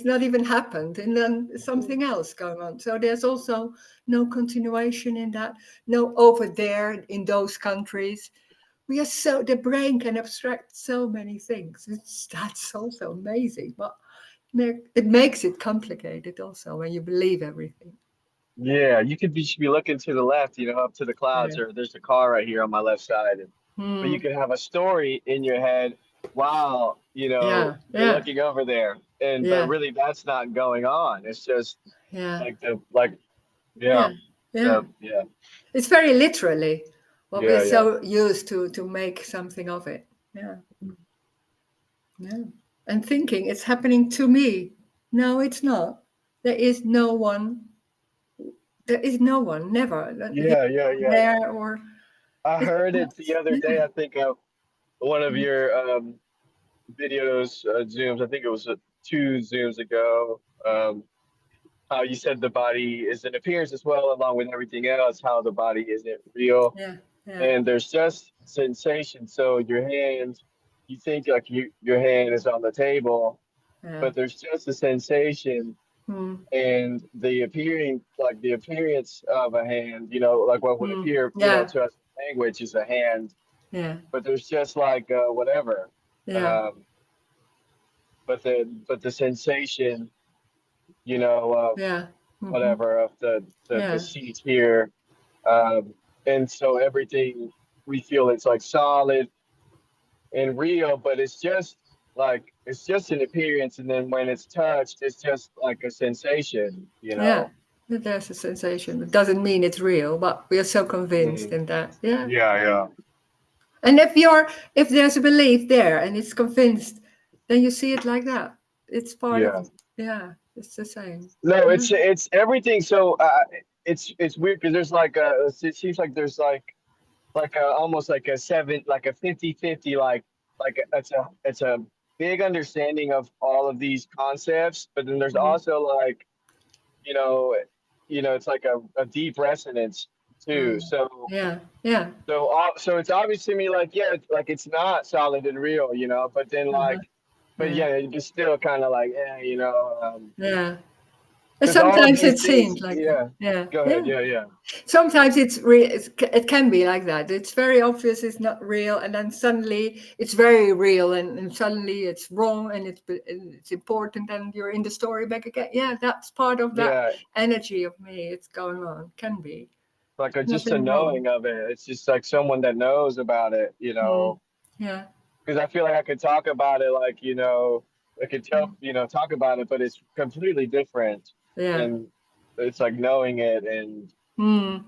not even happened, and then something else going on. So there's also no continuation in that. No over there in those countries. We are the brain can abstract so many things. That's also amazing, but it makes it complicated also when you believe everything. Yeah, you could be should be looking to the left, up to the clouds, Yeah. or there's a car right here on my left side, but you could have a story in your head while Yeah. you're Yeah. looking over there, but Yeah. really that's not going on. It's just Yeah. yeah, Yeah. Yeah. so yeah, It's very literally what we're yeah, yeah, so used to make something of it. Yeah. Yeah. And thinking it's happening to me. No, it's not. There is no one. There is no one. Never. Here, yeah, yeah, yeah. there, or I it's heard it the not. other day. I think one of your videos, Zooms. I think it was 2 Zooms ago. How you said the body is an appearance as well, along with everything else. How the body isn't real, Yeah. Yeah. and there's just sensation. So your hand, you think like your hand is on the table, Yeah. but there's just a sensation, Hmm. and the appearance of a hand, like what would Hmm. appear, Yeah. to us in language is a hand, Yeah. but there's just like whatever. Yeah. Um, but the sensation, of Yeah. Hmm. whatever of the Yeah. seat here, and so everything we feel it's like solid and real, but it's just an appearance, and then when it's touched, it's just like a sensation. Yeah. There's a sensation. It doesn't mean it's real, but we are so convinced Mm. in that. Yeah. Yeah, yeah, And if there's a belief there and it's convinced, then you see it like that. It's part of, yeah. yeah, it's the same. No, Yeah. it's everything. So it's weird because there's it seems like there's like a almost like a 50-50, it's a big understanding of all of these concepts, but then there's Mhm. also like you know it's like a deep resonance too. So Yeah. Yeah. so it's obvious to me like yeah, it's not solid and real, but then Uh-huh. but Yeah. yeah, it's still kind of like Yeah. And because all of sometimes these it things, seems like that. yeah. Yeah. Go ahead, Yeah. yeah, yeah, Sometimes it can be like that. It's very obvious it's not real, and then suddenly it's very real, and suddenly it's wrong, and it's important, and you're in the story back again. Yeah, that's part of that yeah. energy of me. It's going on. Can be. Like just a Nothing wrong. knowing of it. It's just like someone that knows about it, Mm. Yeah. because I feel like I could talk about it, like, I could tell, talk about it, but it's completely different. Yeah. And it's like knowing it, and Mm.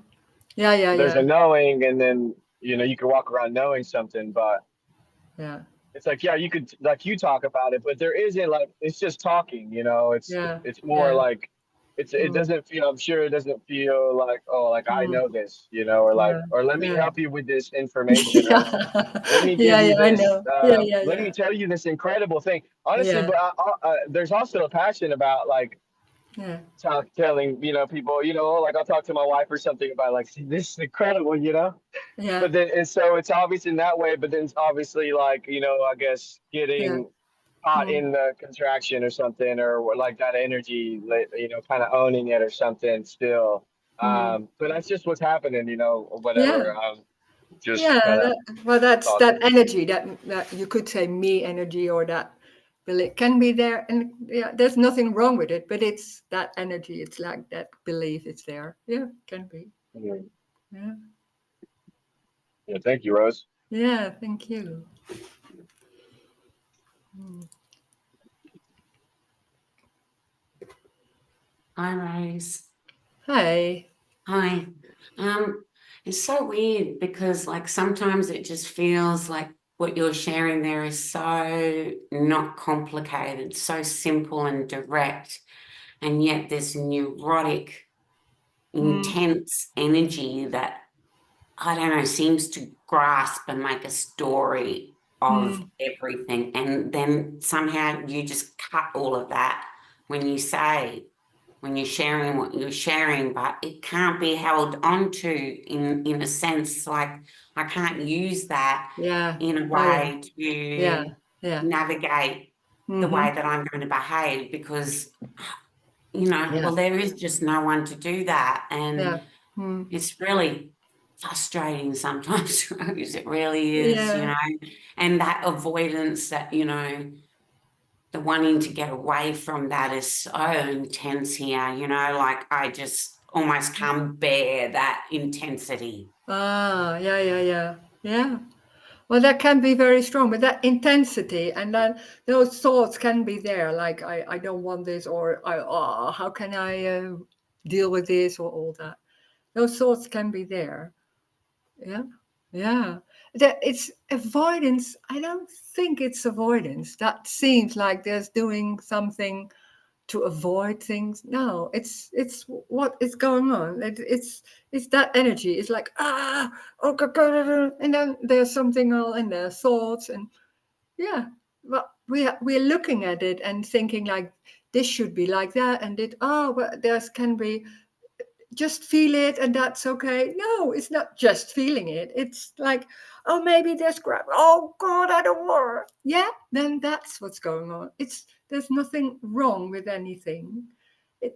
Yeah. Yeah. there's Yeah. a knowing, and then, you could walk around knowing something, but Yeah. it's like, yeah, you could, like, you talk about it, but there isn't like, it's just talking, Yeah. it's more Yeah. like, it Mm. doesn't feel, I'm sure it doesn't feel like, oh, like I Mm. know this, or like, Yeah. or let me Yeah. help you with this information, or Yeah. let me give Yeah. you Yeah. I this, know. Yeah. Yeah. let me Yeah. tell you this incredible thing. Honestly, Yeah. but there's also a passion about like Yeah. telling, people, like I'll talk to my wife or something about like, see, this is incredible. Yeah. But then, and so it's obvious in that way, but then it's obviously like, I guess Yeah. getting caught Mm. in the contraction or something, or like that energy, like, kind of owning it or something still. Mm. But that's just what's happening, or Yeah. whatever. Just Yeah, kind of well, that's that talking. energy that you could say me energy, or that belief can be there, and yeah, there's nothing wrong with it, but it's that energy. It's like that belief. It's there. Yeah, can be. Mhm. Yeah, Yeah, thank you, Rose. yeah. Thank you. Mm. Hi, Rose. Hi. Hi. It's so weird because like sometimes it just feels like what you're sharing there is so not complicated, so simple and direct, and yet this neurotic, Mm. intense energy that I don't know seems to grasp and make a story of Mm. everything, and then somehow you just cut all of that when you say when you're sharing what you're sharing, but it can't be held onto in a sense. Like I can't use that Yeah. in a Oh yeah. way Yeah. to Yeah. navigate the Mm-hmm. way that I'm going to behave because, Yeah. well, there is just no one to do that. Yeah. And Mm. it's really frustrating sometimes, Rose. It really is, Yeah. and that avoidance that, the wanting to get away from that is so intense here, you know, like I just almost can't bear that intensity. Yeah. Well, that can be very strong, but that intensity and then those thoughts can be there, like I don't want this, or how can I deal with this, or all that. Those thoughts can be there. Yeah. That it's avoidance. I don't think it's avoidance. That seems like there's doing something to avoid things. No, it's what is going on. It's that energy. It's like oh god, and then there's something all in there, thoughts, and yeah. But we're looking at it and thinking like this should be like that, and but there's can be just feel it and that's okay. No, it's not just feeling it. It's like, oh, maybe there's crap. Oh God, I don't want. Yeah, then that's what's going on. There's nothing wrong with anything.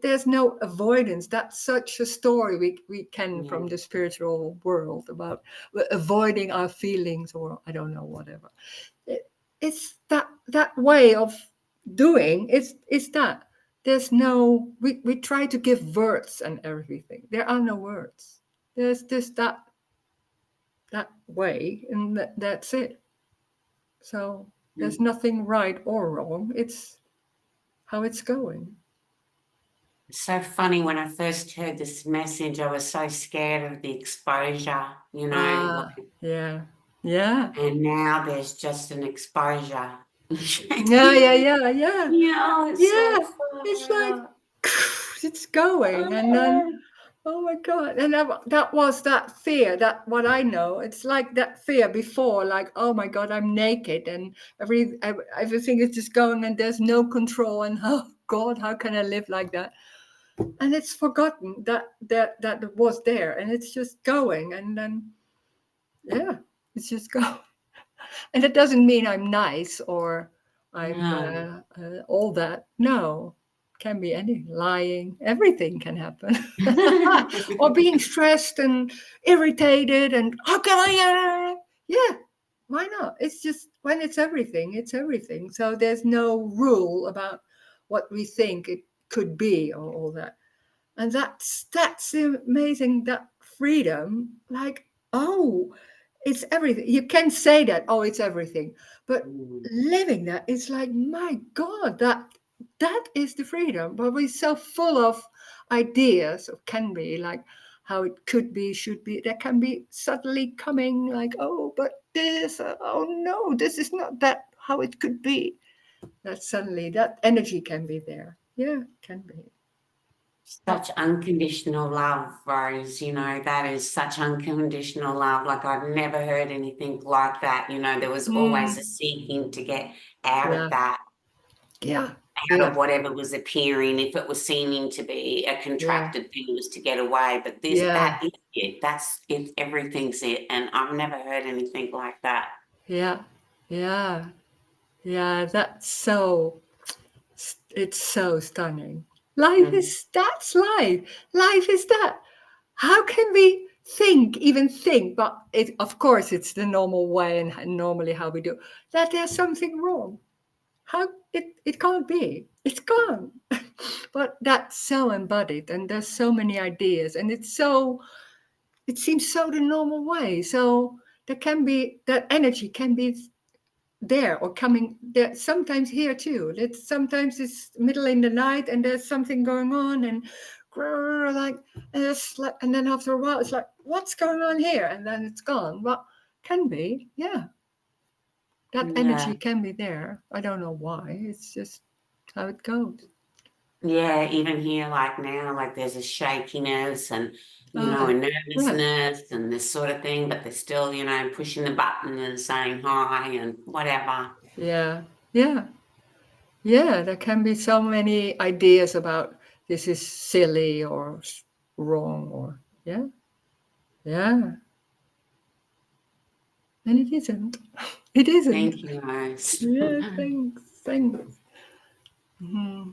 There's no avoidance. That's such a story we can from the spiritual world about avoiding our feelings, or I don't know, whatever. It's that way of doing. It's that. There's no, we try to give words and everything. There are no words. There's just that way, and that's it. So there's nothing right or wrong. It's how it's going. It's so funny, when I first heard this message, I was so scared of the exposure, you know. Yeah. And now there's just an exposure. Yeah. Yeah, it's so It's funny. like it's going, and then oh my God, and that was that fear. That what I know. It's like that fear before, like oh my God, I'm naked, and everything is just going, and there's no control, and oh God, how can I live like that? And it's forgotten that it was there, and it's just going, and then it's just going. And it doesn't mean I'm nice or I'm all that. No, can be any lying. Everything can happen. Or being stressed and irritated and how can I? Yeah, why not? It's just when it's everything, it's everything. So there's no rule about what we think it could be or all that. And that's amazing, that freedom. Like, oh, it's everything. You can say that, oh, it's everything. But living that, it's like, my God, that is the freedom. But we're so full of ideas, or can be, like how it could be, should be. That can be suddenly coming like, oh, but this, oh no, this is not that how it could be. That suddenly that energy can be there. Yeah, can be. Such unconditional love, Rose, you know, that is such unconditional love. Like I've never heard anything like that. You know, there was always a seeking to get out of that. Yeah. Out of whatever was appearing. If it was seeming to be a contracted thing, was to get away. But that is it. That's it. Everything's it. And I've never heard anything like that. Yeah. That's so. It's so stunning. That's life. Life is that. How can we even think? But of course, it's the normal way and normally how we do. That there's something wrong. How it can't be. It's gone. But that's so embodied, and there's so many ideas, and it seems so the normal way. So there can be that energy can be there or coming there sometimes here too. Sometimes it's middle in the night and there's something going on and like and then after a while it's like what's going on here, and then it's gone. But can be, that energy can be there. I don't know why, it's just how it goes. Yeah, even here, like now, like there's a shakiness and, you know, a nervousness and this sort of thing, but they're still, you know, pushing the button and saying hi and whatever. Yeah, there can be so many ideas about this is silly or wrong or and it isn't. It isn't. Thank you, Rose. Yeah, thanks. Mm-hmm.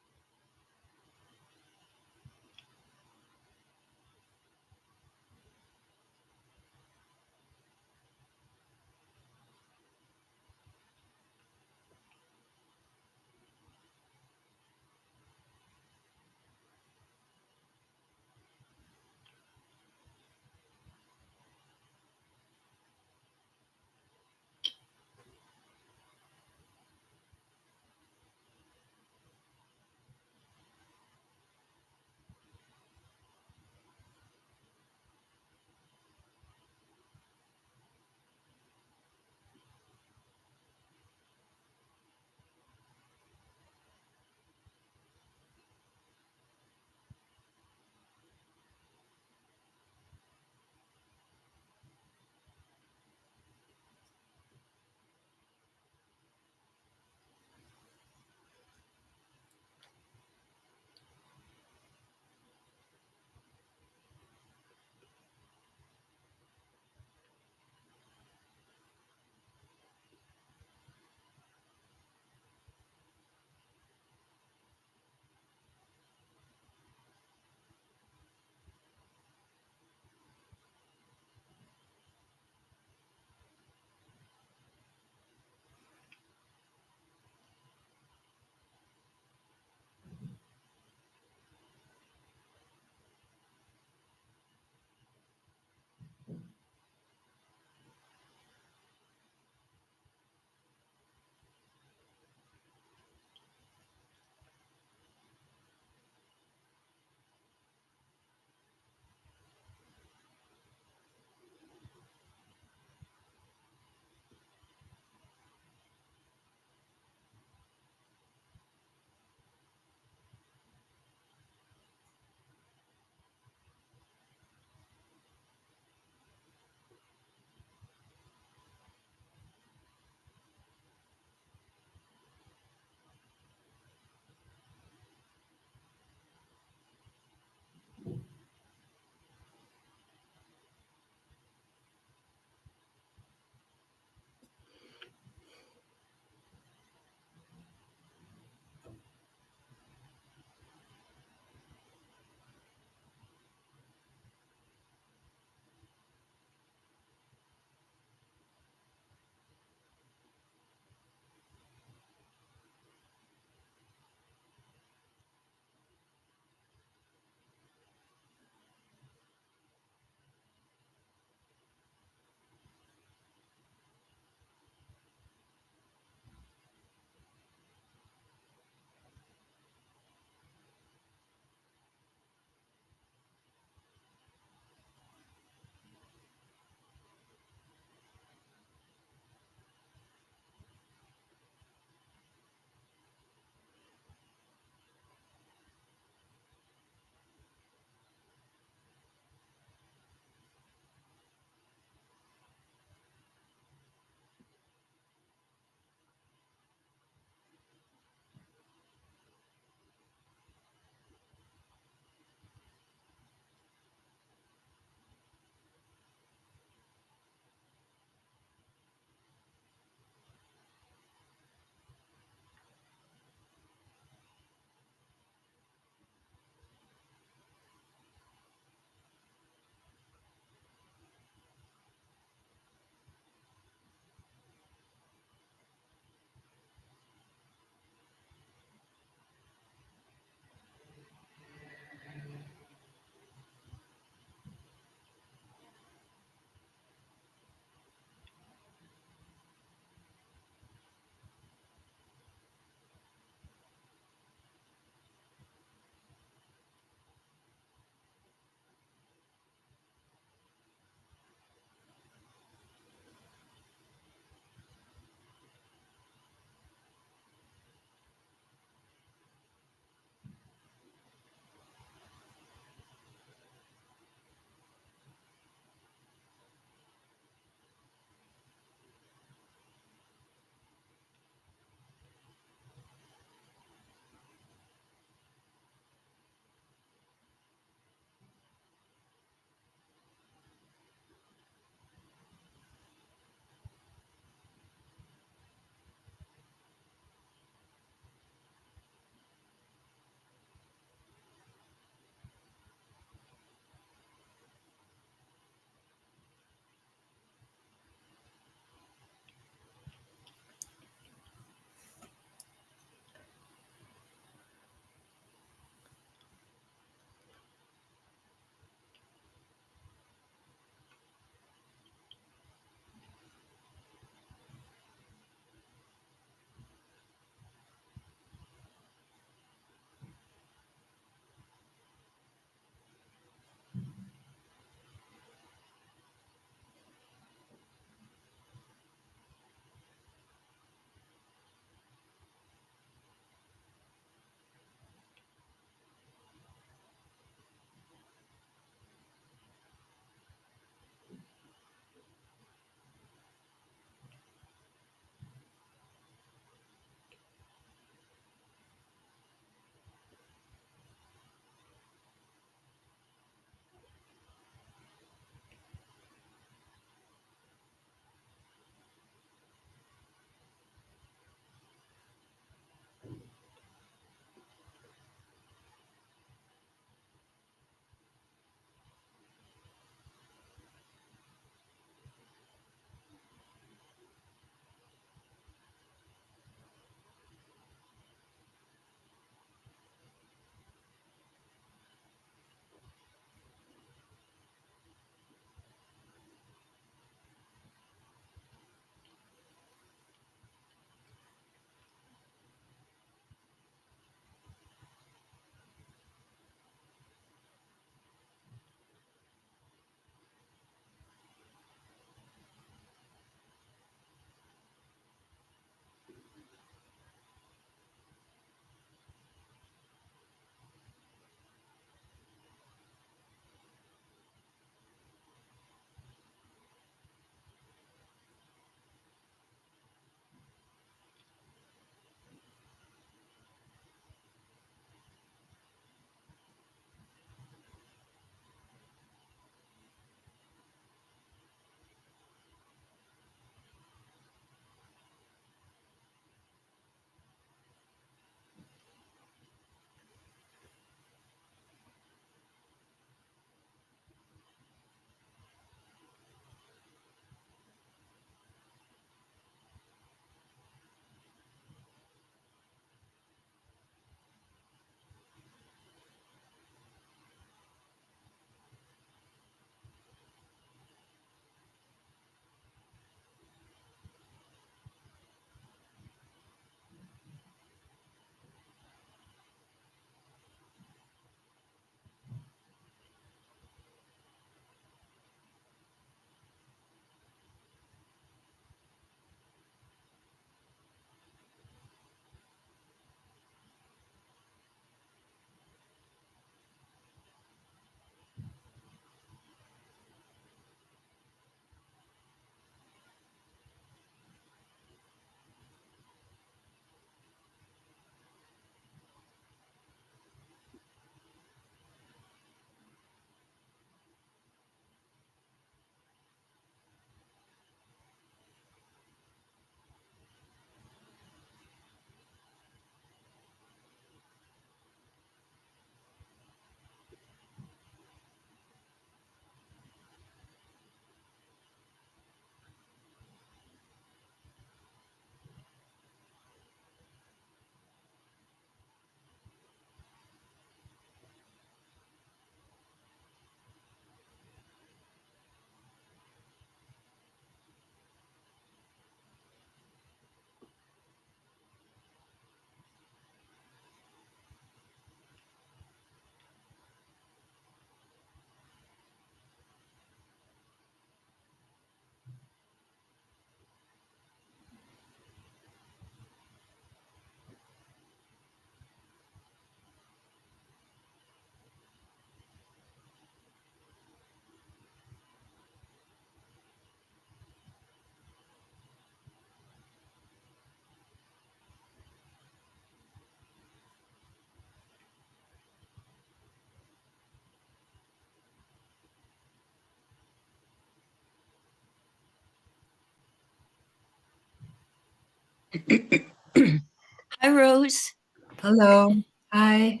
Hi, Rose. Hello. Hi.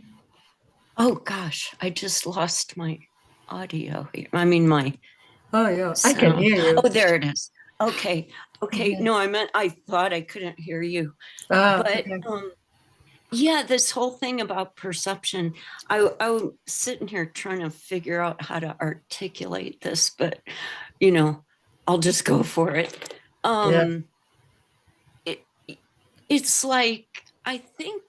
Oh, gosh, I just lost my audio here. I mean, my Oh, yeah. I sound. can hear you. Oh, there it is. Okay. Okay. Yeah. No, I thought I couldn't hear you. Ah, But okay. yeah, this whole thing about perception, I was sitting here trying to figure out how to articulate this, but, you know, I'll just go for it. It's like, I think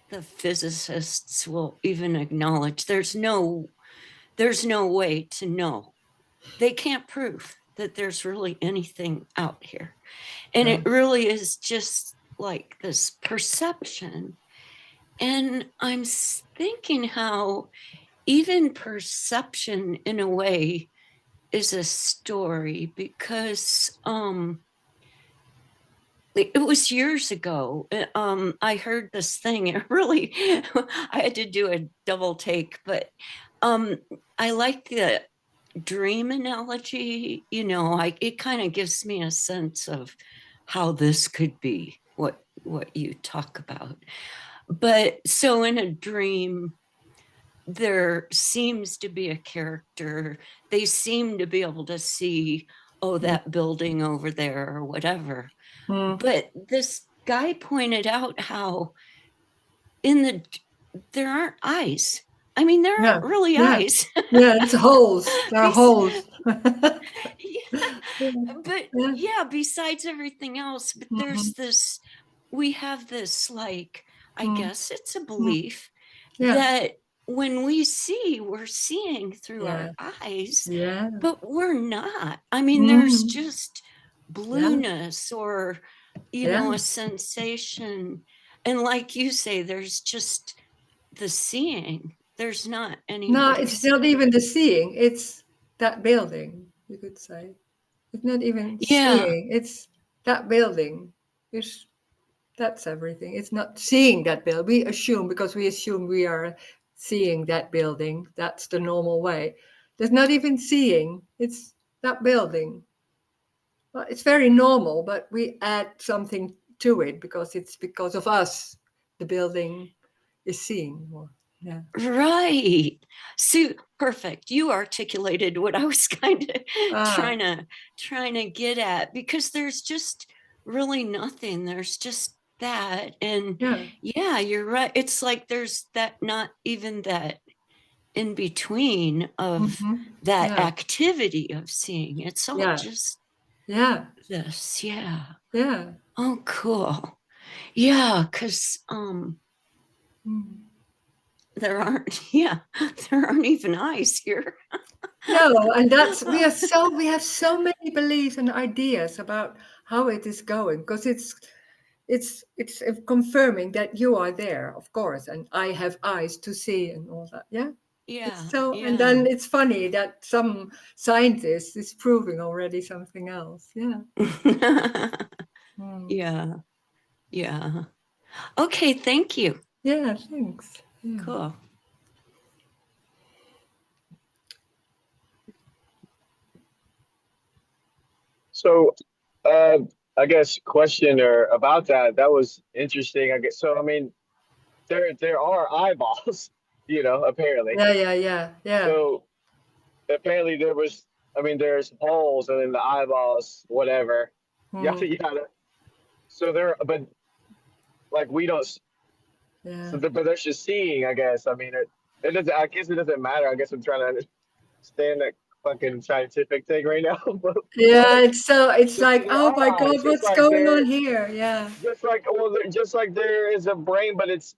the physicists will even acknowledge there's no way to know. They can't prove that there's really anything out here. And it really is just like this perception. And I'm thinking how even perception in a way is a story, because it was years ago. I heard this thing. It really, I had to do a double take, but I like the dream analogy. You know, it kind of gives me a sense of how this could be what you talk about. But so in a dream, there seems to be a character. They seem to be able to see, oh, that building over there or whatever. But this guy pointed out how there aren't eyes. I mean, there aren't really eyes. Yeah, it's holes. There are holes. But yeah, besides everything else, but there's this, we have this, like, I guess it's a belief that when we see, we're seeing through our eyes, but we're not. I mean, there's just blueness or, you know, a sensation. And like you say, there's just the seeing. There's not any. No, it's not even the seeing. It's that building, you could say. It's not even seeing. It's that building. That's everything. It's not seeing that building. We assume, because we assume we are seeing that building. That's the normal way. There's not even seeing. It's that building. Well, it's very normal, but we add something to it because it's because of us. The building is seeing more. Yeah. Right. So perfect. You articulated what I was kind of trying to get at, because there's just really nothing. There's just that. And yeah, you're right. It's like there's that, not even that in between of that activity of seeing. It's all just this. Yeah. Yeah. Oh, cool. Yeah, because there aren't even eyes here. No, and that's we have so many beliefs and ideas about how it is going, because it's confirming that you are there, of course, and I have eyes to see and all that. Yeah. And then it's funny that some scientist is proving already something else. Yeah. Yeah. Okay, thank you. Yeah, thanks. Yeah. Cool. So, I guess question or about that was interesting. I guess so. I mean, there are eyeballs, apparently. Yeah. So apparently there was. I mean, there's holes and then the eyeballs, whatever, yada yada. So but like we don't. Yeah. So, but there's just seeing. I guess. I mean, it doesn't. I guess it doesn't matter. I guess I'm trying to understand that fucking scientific thing right now. Yeah, it's like, oh my eyes, God, what's going on here? Yeah. Just like there is a brain, but it's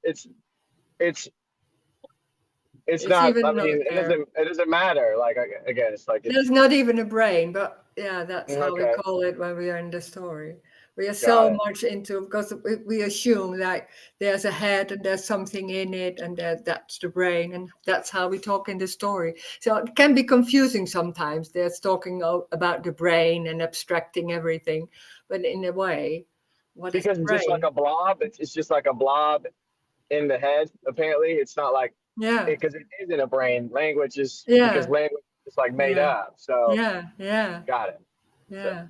not. Even I not mean, there. it doesn't matter. Like again, it's like There's not even a brain, but yeah, that's how we okay. call it when we are in the story. We are Got so it. much into, because we assume like there's a head and there's something in it, and that's the brain, and that's how we talk in the story. So it can be confusing sometimes. There's talking about the brain and abstracting everything, but in a way, what is the Because brain? just like a blob, it's just like a blob in the head. Apparently, it's not like because it isn't a brain. Language is because language is like made up. So yeah. got it. Yeah.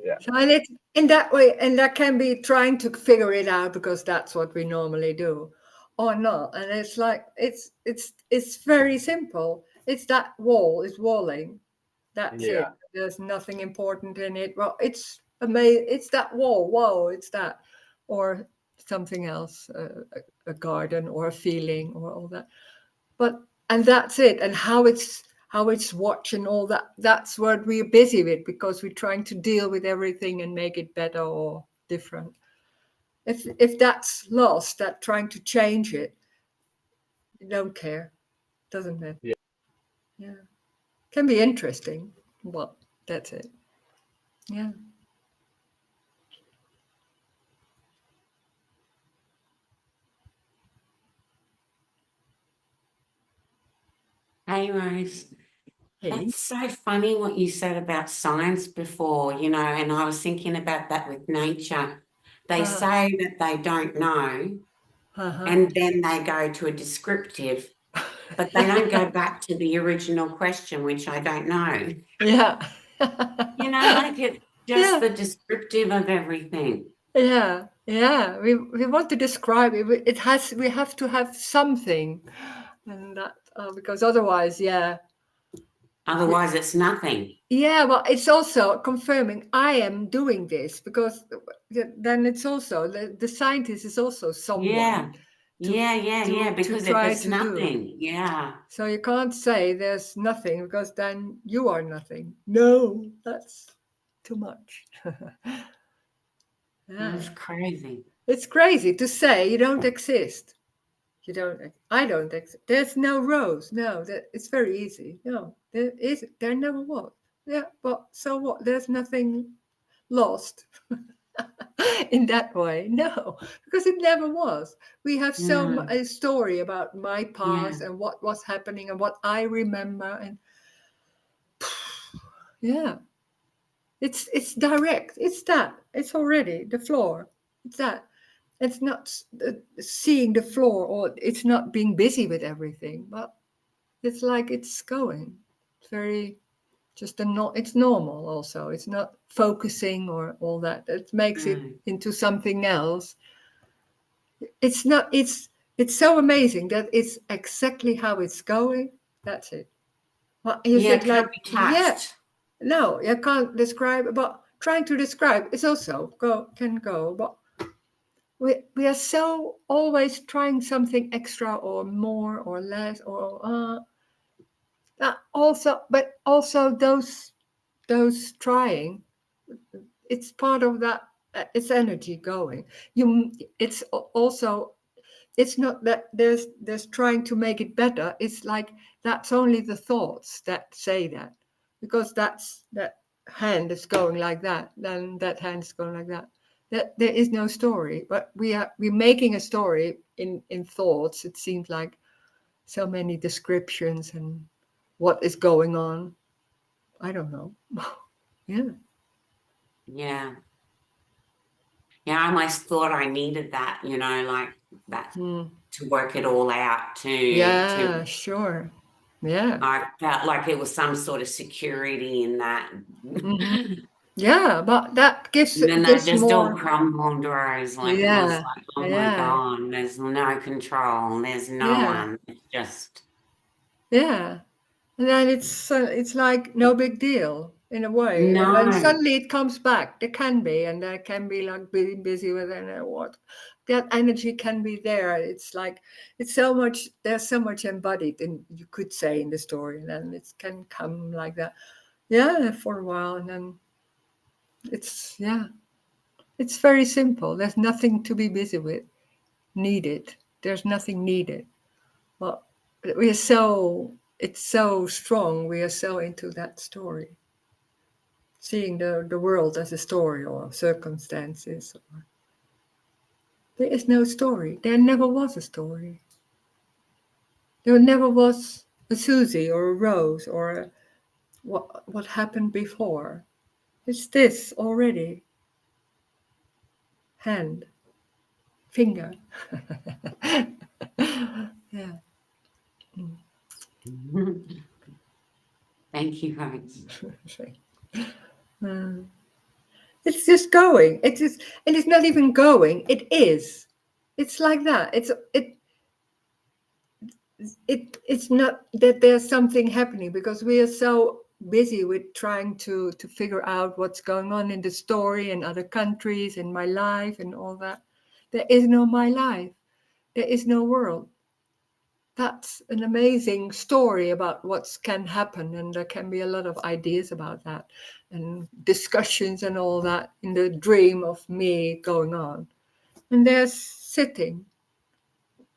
Yeah. So, and it's in that way, and that can be trying to figure it out because that's what we normally do, or not. And it's like it's very simple. It's that wall is walling. That's it. Yeah. There's nothing important in it. Well, it's amazing. It's that wall. Whoa, it's that, or something else, a garden or a feeling or all that. But and that's it. And how it's watching all that. That's what we're busy with because we're trying to deal with everything and make it better or different. If that's lost, that trying to change it, you don't care, doesn't it? Yeah. Yeah, can be interesting. Well, that's it. Yeah. Hey, Rose. Hey. That's so funny what you said about science before, you know, and I was thinking about that with nature. They say that they don't know, and then they go to a descriptive, but they don't go back to the original question, which I don't know. Yeah. You know, like it's just Yeah. the descriptive of everything. Yeah. Yeah. We want to describe it. We have to have something, and that because otherwise, yeah. Otherwise, it's nothing. Yeah, well, it's also confirming I am doing this because then it's also the scientist is also someone Yeah, to because if try it's to do. nothing, yeah. So you can't say there's nothing because then you are nothing. No, that's too much. That's Yeah. crazy. It's crazy to say you don't exist. You don't. I don't exist. There's no Rose. No, it's very easy. No, there is. There never was. Yeah, but so what? There's nothing lost in that way. No, because it never was. We have No, a story about my yeah, past and what was happening and what I remember, and yeah, it's direct. It's that. It's already the floor. It's that. It's not seeing the floor, or it's not being busy with everything, but it's like it's going. It's very just it's normal also. It's not focusing or all that. It makes it no, into something else. It's not, it's so amazing that it's exactly how it's going. That's it. Well, you yeah, think it can't like, be yeah, touched. no, you can't describe, but trying to describe is also can go, but we are so always trying something extra or more or less or also, but also those trying, it's part of that. It's energy going. It's also. It's not that there's trying to make it better. It's like that's only the thoughts that say that, because that hand is going like that, then that hand is going like that. That there is no story, but we're making a story in thoughts. It seems like so many descriptions and what is going on. I don't know. Yeah. Yeah. Yeah, I almost thought I needed that, you know, like that to work it all out Yeah, sure. Yeah. I felt like it was some sort of security in that. Mhm. Yeah, but that And then they gives just all more. crumbled, Rose. Like it was Yeah. like, oh my Yeah. God, there's no control. There's no Yeah. one. It's just, Yeah. And then it's like no big deal in a way. And then no. suddenly it comes back. There can be, and there can be like being busy with it and what. That energy can be there. It's like it's so much. There's so much embodied, and you could say in the story, and then it can come like that. Yeah, for a while, and then it's yeah. It's very simple. There's nothing to be busy with. Needed. There's nothing needed. Well, we are so, it's so strong. We are so into that story, seeing the world as a story or circumstances. There is no story. There never was a story. There never was a Susie or a Rose or what happened before. It's this already. Hand, finger. Yeah. Thank you, Rose. Mm. It's just going. It's just, and it's not even going. It is. It's like that. It's not that there's something happening, because we are so busy with trying to figure out what's going on in the story in other countries, in my life and all that. There is no my life. There is no world. That's an amazing story about what can happen, and there can be a lot of ideas about that and discussions and all that in the dream of me going on. And there's sitting,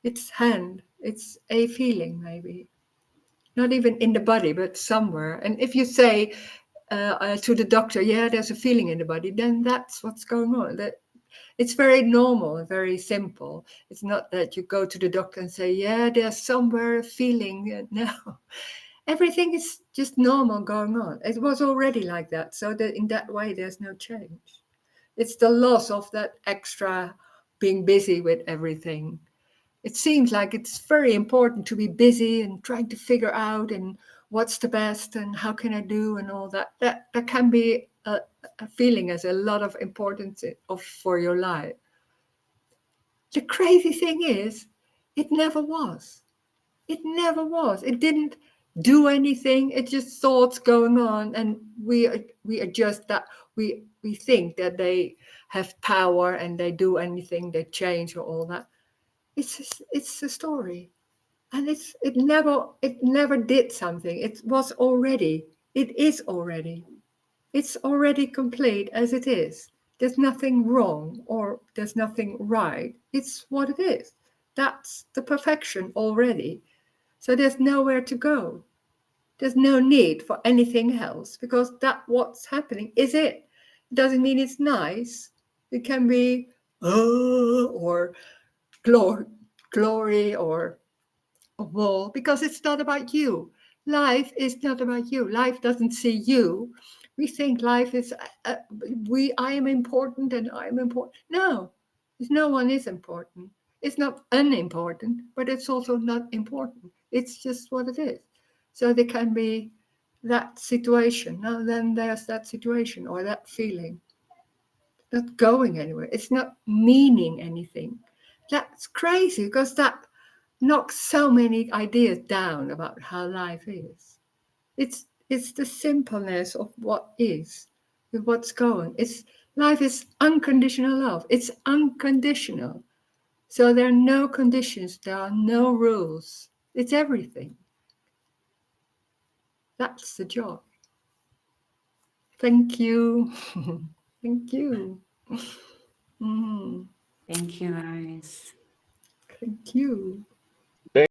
it's hand, it's a feeling, maybe not even in the body but somewhere. And if you say to the doctor, yeah, there's a feeling in the body, then that's what's going on. That it's very normal and very simple. It's not that you go to the doctor and say, yeah, there's somewhere a feeling. No, everything is just normal going on. It was already like that. So that in that way, there's no change. It's the loss of that extra being busy with everything. It seems like it's very important to be busy and trying to figure out and what's the best and how can I do and all that. That can be a feeling as a lot of importance for your life. The crazy thing is, it never was. It never was. It didn't do anything. It's just thoughts going on, and we adjust that. We think that they have power and they do anything, they change or all that. It's a story, and it never did something. It was already. It is already. It's already complete as it is. There's nothing wrong or there's nothing right. It's what it is. That's the perfection already. So there's nowhere to go. There's no need for anything else, because that what's happening is it. It doesn't mean it's nice. It can be or glory or a wall, because it's not about you. Life is not about you. Life doesn't see you. We think life is I am important and I'm important. No, no one is important. It's not unimportant, but it's also not important. It's just what it is. So there can be that situation. Now then there's that situation or that feeling. Not going anywhere. It's not meaning anything. That's crazy, because that knocks so many ideas down about how life is. It's the simpleness of what is, with what's going. It's life is unconditional love. It's unconditional. So there are no conditions, there are no rules. It's everything. That's the joy. Thank you. Thank you. Thank you, Rose. Thank you.